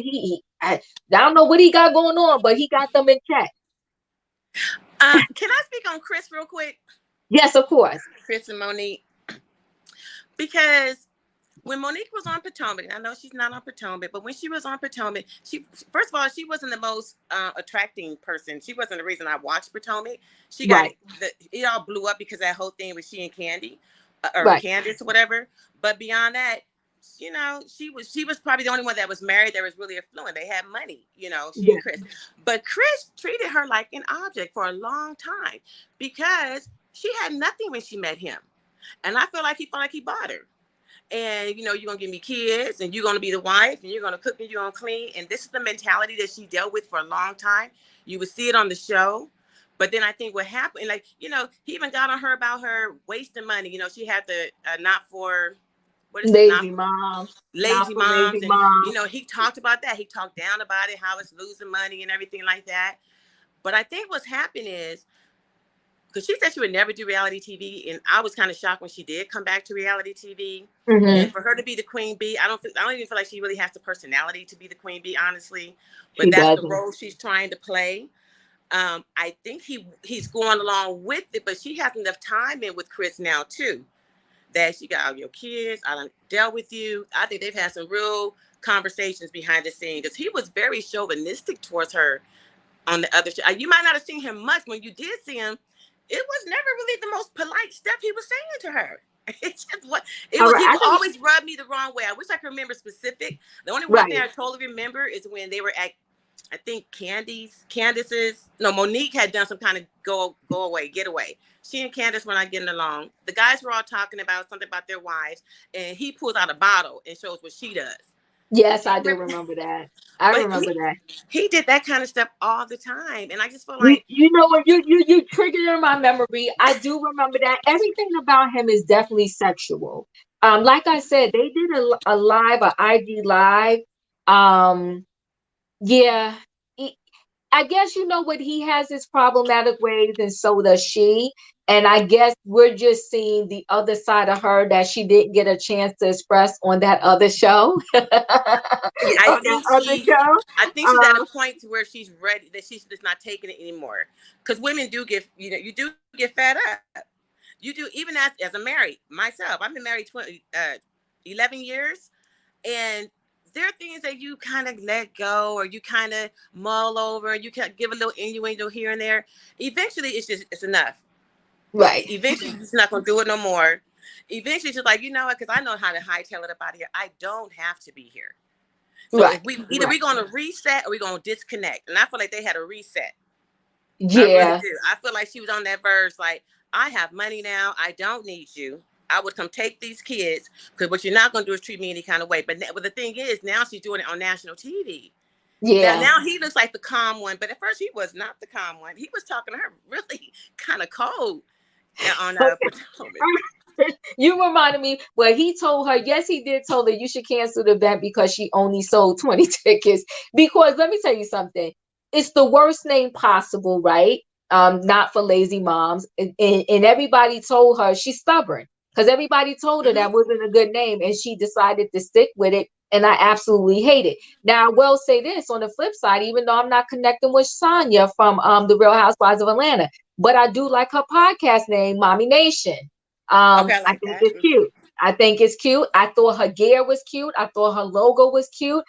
I don't know what he got going on, but he got them in check. Can I speak on Chris real quick? Yes, of course. Chris and Monique, because when Monique was on Potomac, I know she's not on Potomac, but when she was on Potomac, she first of all she wasn't the most attracting person. She wasn't the reason I watched Potomac. Right, It all blew up because that whole thing with she and Candy or right. Candace or whatever. But beyond that, she was probably the only one that was married that was really affluent. They had money, she and Yeah, Chris. But Chris treated her like an object for a long time because she had nothing when she met him. And I feel like he bought her. And, you know, you're going to give me kids and you're going to be the wife and you're going to cook and you're going to clean. And this is the mentality that she dealt with for a long time. You would see it on the show. But then I think what happened, like, you know, he even got on her about her wasting money. You know, she had the not for, what is it? Lazy moms. Not Lazy for lazy moms. And, you moms. know, he talked about that. He talked down about it, how it's losing money and everything like that. But I think what's happened is, because she said she would never do reality TV, and I was kind of shocked when she did come back to reality TV. And for her to be the queen bee, I don't even feel like she really has the personality to be the queen bee, honestly. But She that's the doesn't. role she's trying to play. I think he's going along with it, but she has enough time in with Chris now too. That she got all your kids. I done dealt with you. I think they've had some real conversations behind the scenes because he was very chauvinistic towards her on the other show. You might not have seen him much. When you did see him, it was never really the most polite stuff he was saying to her. It's just what it All was. right, He I would think always rub me the wrong way. I wish I could remember specific. The only one thing right. I totally remember is when they were at, I think Candace's, no, Monique had done some kind of go away, get away. She and Candace were not getting along. The guys were all talking about something about their wives, and he pulls out a bottle and shows what she does. Yes, Do you I do remember? remember that. I But remember that. he did that kind of stuff all the time, and I just feel You like, you know what, you triggered in my memory. I do remember that. Everything about him is definitely sexual. Like I said, they did a live, a IG live. Um, yeah. I guess you know what, he has his problematic ways and so does she. And I guess we're just seeing the other side of her that she didn't get a chance to express on that other show. On that other show. I think she's at a Um, point to where she's ready, that she's just not taking it anymore. Because women do get, you know, you do get fed up. You do, even as a married myself. I've been married 11 years, and there are things that you kind of let go or you kind of mull over, and you can give a little innuendo here and there. Eventually, it's enough. right. Eventually, it's not going to do it no more. Eventually, she's like, you know what? Because I know how to hightail it up out of here. I don't have to be here. So Right. if we either we're going to reset or we're going to disconnect. And I feel like they had a reset. I really Yeah. do. I feel like she was on that verge, like, I have money now. I don't need you. I would come take these kids, because what you're not going to do is treat me any kind of way. But the thing is, now she's doing it on national TV. Yeah. Now he looks like the calm one, but at first he was not the calm one. He was talking to her really kind of cold on Potomac. You reminded me, well, he told her, yes, he did tell her you should cancel the event because she only sold 20 tickets. Because let me tell you something, it's the worst name possible, right? Not for lazy moms. And everybody told her she's stubborn because everybody told her that wasn't a good name and she decided to stick with it. And I absolutely hate it. Now, I will say this on the flip side, even though I'm not connecting with Sonya from the Real Housewives of Atlanta, but I do like her podcast name, Mommy Nation. Okay, I I like think that. it's cute. I think it's cute. I thought her gear was cute. I thought her logo was cute.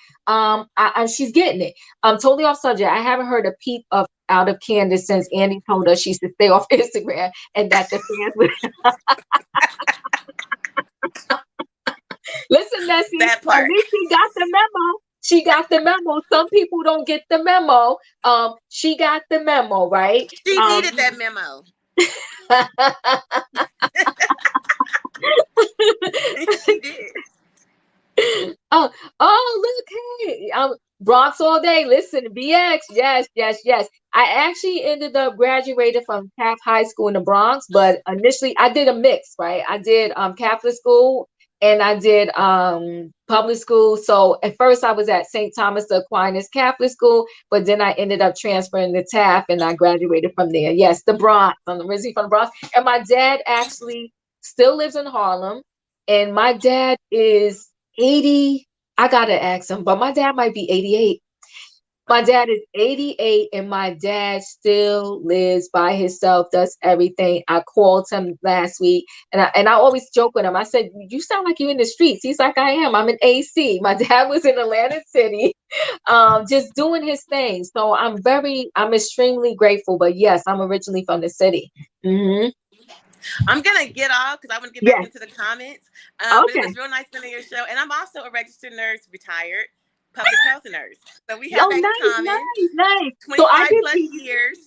She's getting it. Totally off subject. I haven't heard a peep of out of Candace since Andy told her she should stay off Instagram and that the fans would listen, Nessie. That At part. least she got the memo. She got the memo. Some people don't get the memo. She got the memo, right? She needed that memo. She did. Look, hey, Bronx all day. Listen, BX, yes, yes, yes. I actually ended up graduating from Taft High School in the Bronx, but initially I did a mix, right? I did Catholic school and I did public school. So at first I was at St. Thomas Aquinas Catholic School, but then I ended up transferring to Taft and I graduated from there. Yes, the Bronx. I'm originally from the Bronx, and my dad actually still lives in Harlem, and my dad is 80. I gotta ask him, but my dad might be 88. My dad is 88 and my dad still lives by himself, does everything. I called him last week and I always joke with him. I said, you sound like you're in the streets. He's like, I am. I'm in AC. My dad was in Atlantic City, just doing his thing. So I'm extremely grateful. But yes, I'm originally from the city. Mm-hmm. I'm gonna get off because I want to get back Yes. into the comments. But it Okay. was real nice being on your show, and I'm also a registered nurse, retired public health nurse. So we have Oh, that in nice, common. nice, nice. So I 25 did plus P. years.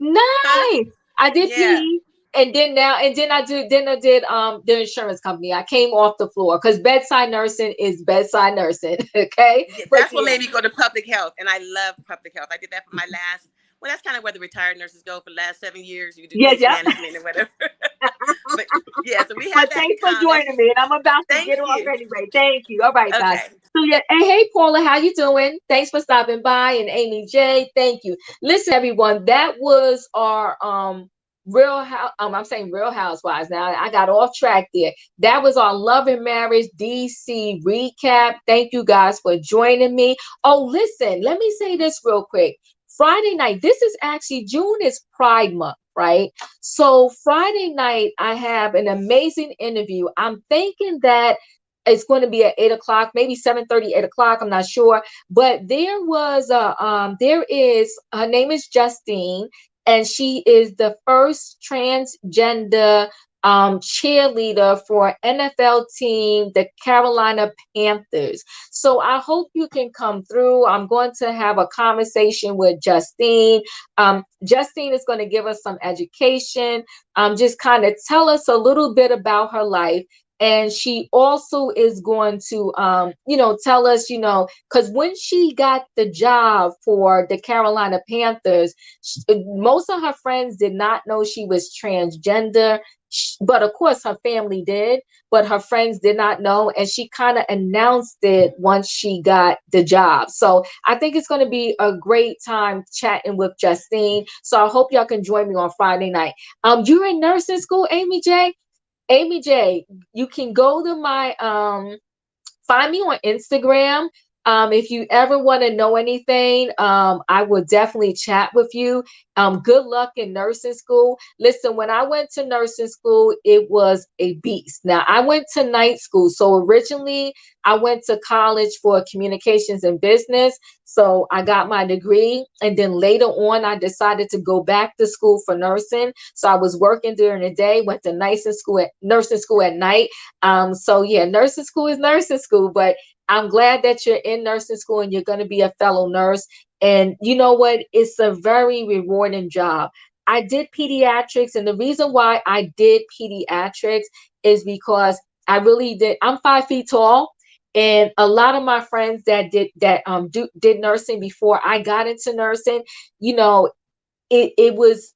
Huh? Nice. I did Yeah. PE. I did the insurance company. I came off the floor because bedside nursing is bedside nursing. Okay. Yeah, But that's what yeah. made me go to public health, and I love public health. I did that for my last. Well, that's kind of where the retired nurses go for the last 7 years. You do Yeah, case yeah. management or whatever. But yeah, so we But have that in thanks for common. joining me. And I'm about to Thank get off you. anyway. Thank you. All right, guys. Okay. So yeah, and hey Paula, how you doing? Thanks for stopping by. And Amy J, thank you. Listen, everyone, that was our I'm saying Real Housewives. Now I got off track there. That was our Love and Marriage DC recap. Thank you guys for joining me. Oh, listen, let me say this real quick. Friday night, this is actually June is Pride Month, right? So Friday night, I have an amazing interview. I'm thinking that it's going to be at 8 o'clock, maybe 7:30, 8 o'clock. I'm not sure. But there is, her name is Justine, and she is the first transgender cheerleader for NFL team, the Carolina Panthers. So I hope you can come through. I'm going to have a conversation with Justine. Justine is going to give us some education, just kind of tell us a little bit about her life. And she also is going to, tell us, because when she got the job for the Carolina Panthers, most of her friends did not know she was transgender. But of course, her family did, but her friends did not know. And she kind of announced it once she got the job. So I think it's going to be a great time chatting with Justine. So I hope y'all can join me on Friday night. You're in nursing school, Amy J? Amy J, you can go to my find me on Instagram. If you ever want to know anything, I will definitely chat with you. Good luck in nursing school. Listen, when I went to nursing school, it was a beast. Now, I went to night school. So originally, I went to college for communications and business. So I got my degree. And then later on, I decided to go back to school for nursing. So I was working during the day, went to nursing school at night. So yeah, nursing school is nursing school, but I'm glad that you're in nursing school and you're going to be a fellow nurse. And you know what? It's a very rewarding job. I did pediatrics, and the reason why I did pediatrics is because I really did. I'm 5 feet tall, and a lot of my friends that did nursing before I got into nursing, you know, it was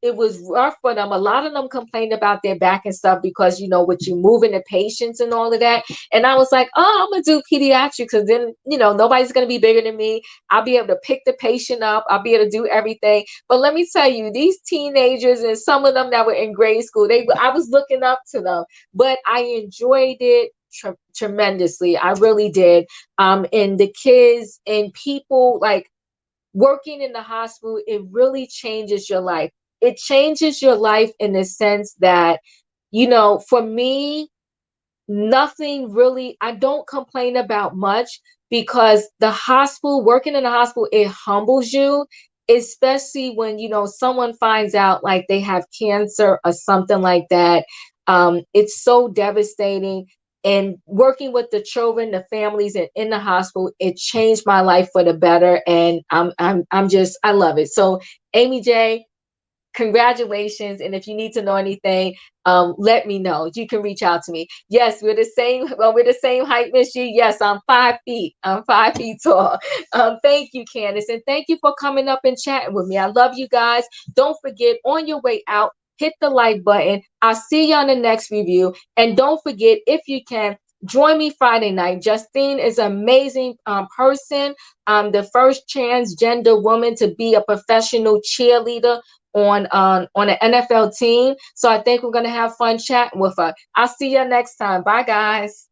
rough for them. A lot of them complained about their back and stuff because with you moving the patients and all of that. And I was like, oh, I'm gonna do pediatrics because then nobody's gonna be bigger than me. I'll be able to pick the patient up. I'll be able to do everything. But let me tell you, these teenagers and some of them that were in grade school, I was looking up to them, but I enjoyed it tremendously. I really did. And the kids and people like working in the hospital, it really changes your life. It changes your life in the sense that, for me, nothing really, I don't complain about much because working in the hospital, it humbles you, especially when, someone finds out like they have cancer or something like that. It's so devastating. And working with the children, the families, and in the hospital, it changed my life for the better. And I love it. So, Amy J, congratulations. And if you need to know anything, let me know. You can reach out to me. Yes, we're the same height, Miss G. Yes, I'm 5 feet. I'm 5 feet tall. Thank you, Candace. And thank you for coming up and chatting with me. I love you guys. Don't forget, on your way out, hit the like button. I'll see you on the next review. And don't forget, if you can, join me Friday night. Justine is an amazing person. The first transgender woman to be a professional cheerleader on an NFL team. So I think we're gonna have fun chatting with her. I'll see you next time. Bye, guys.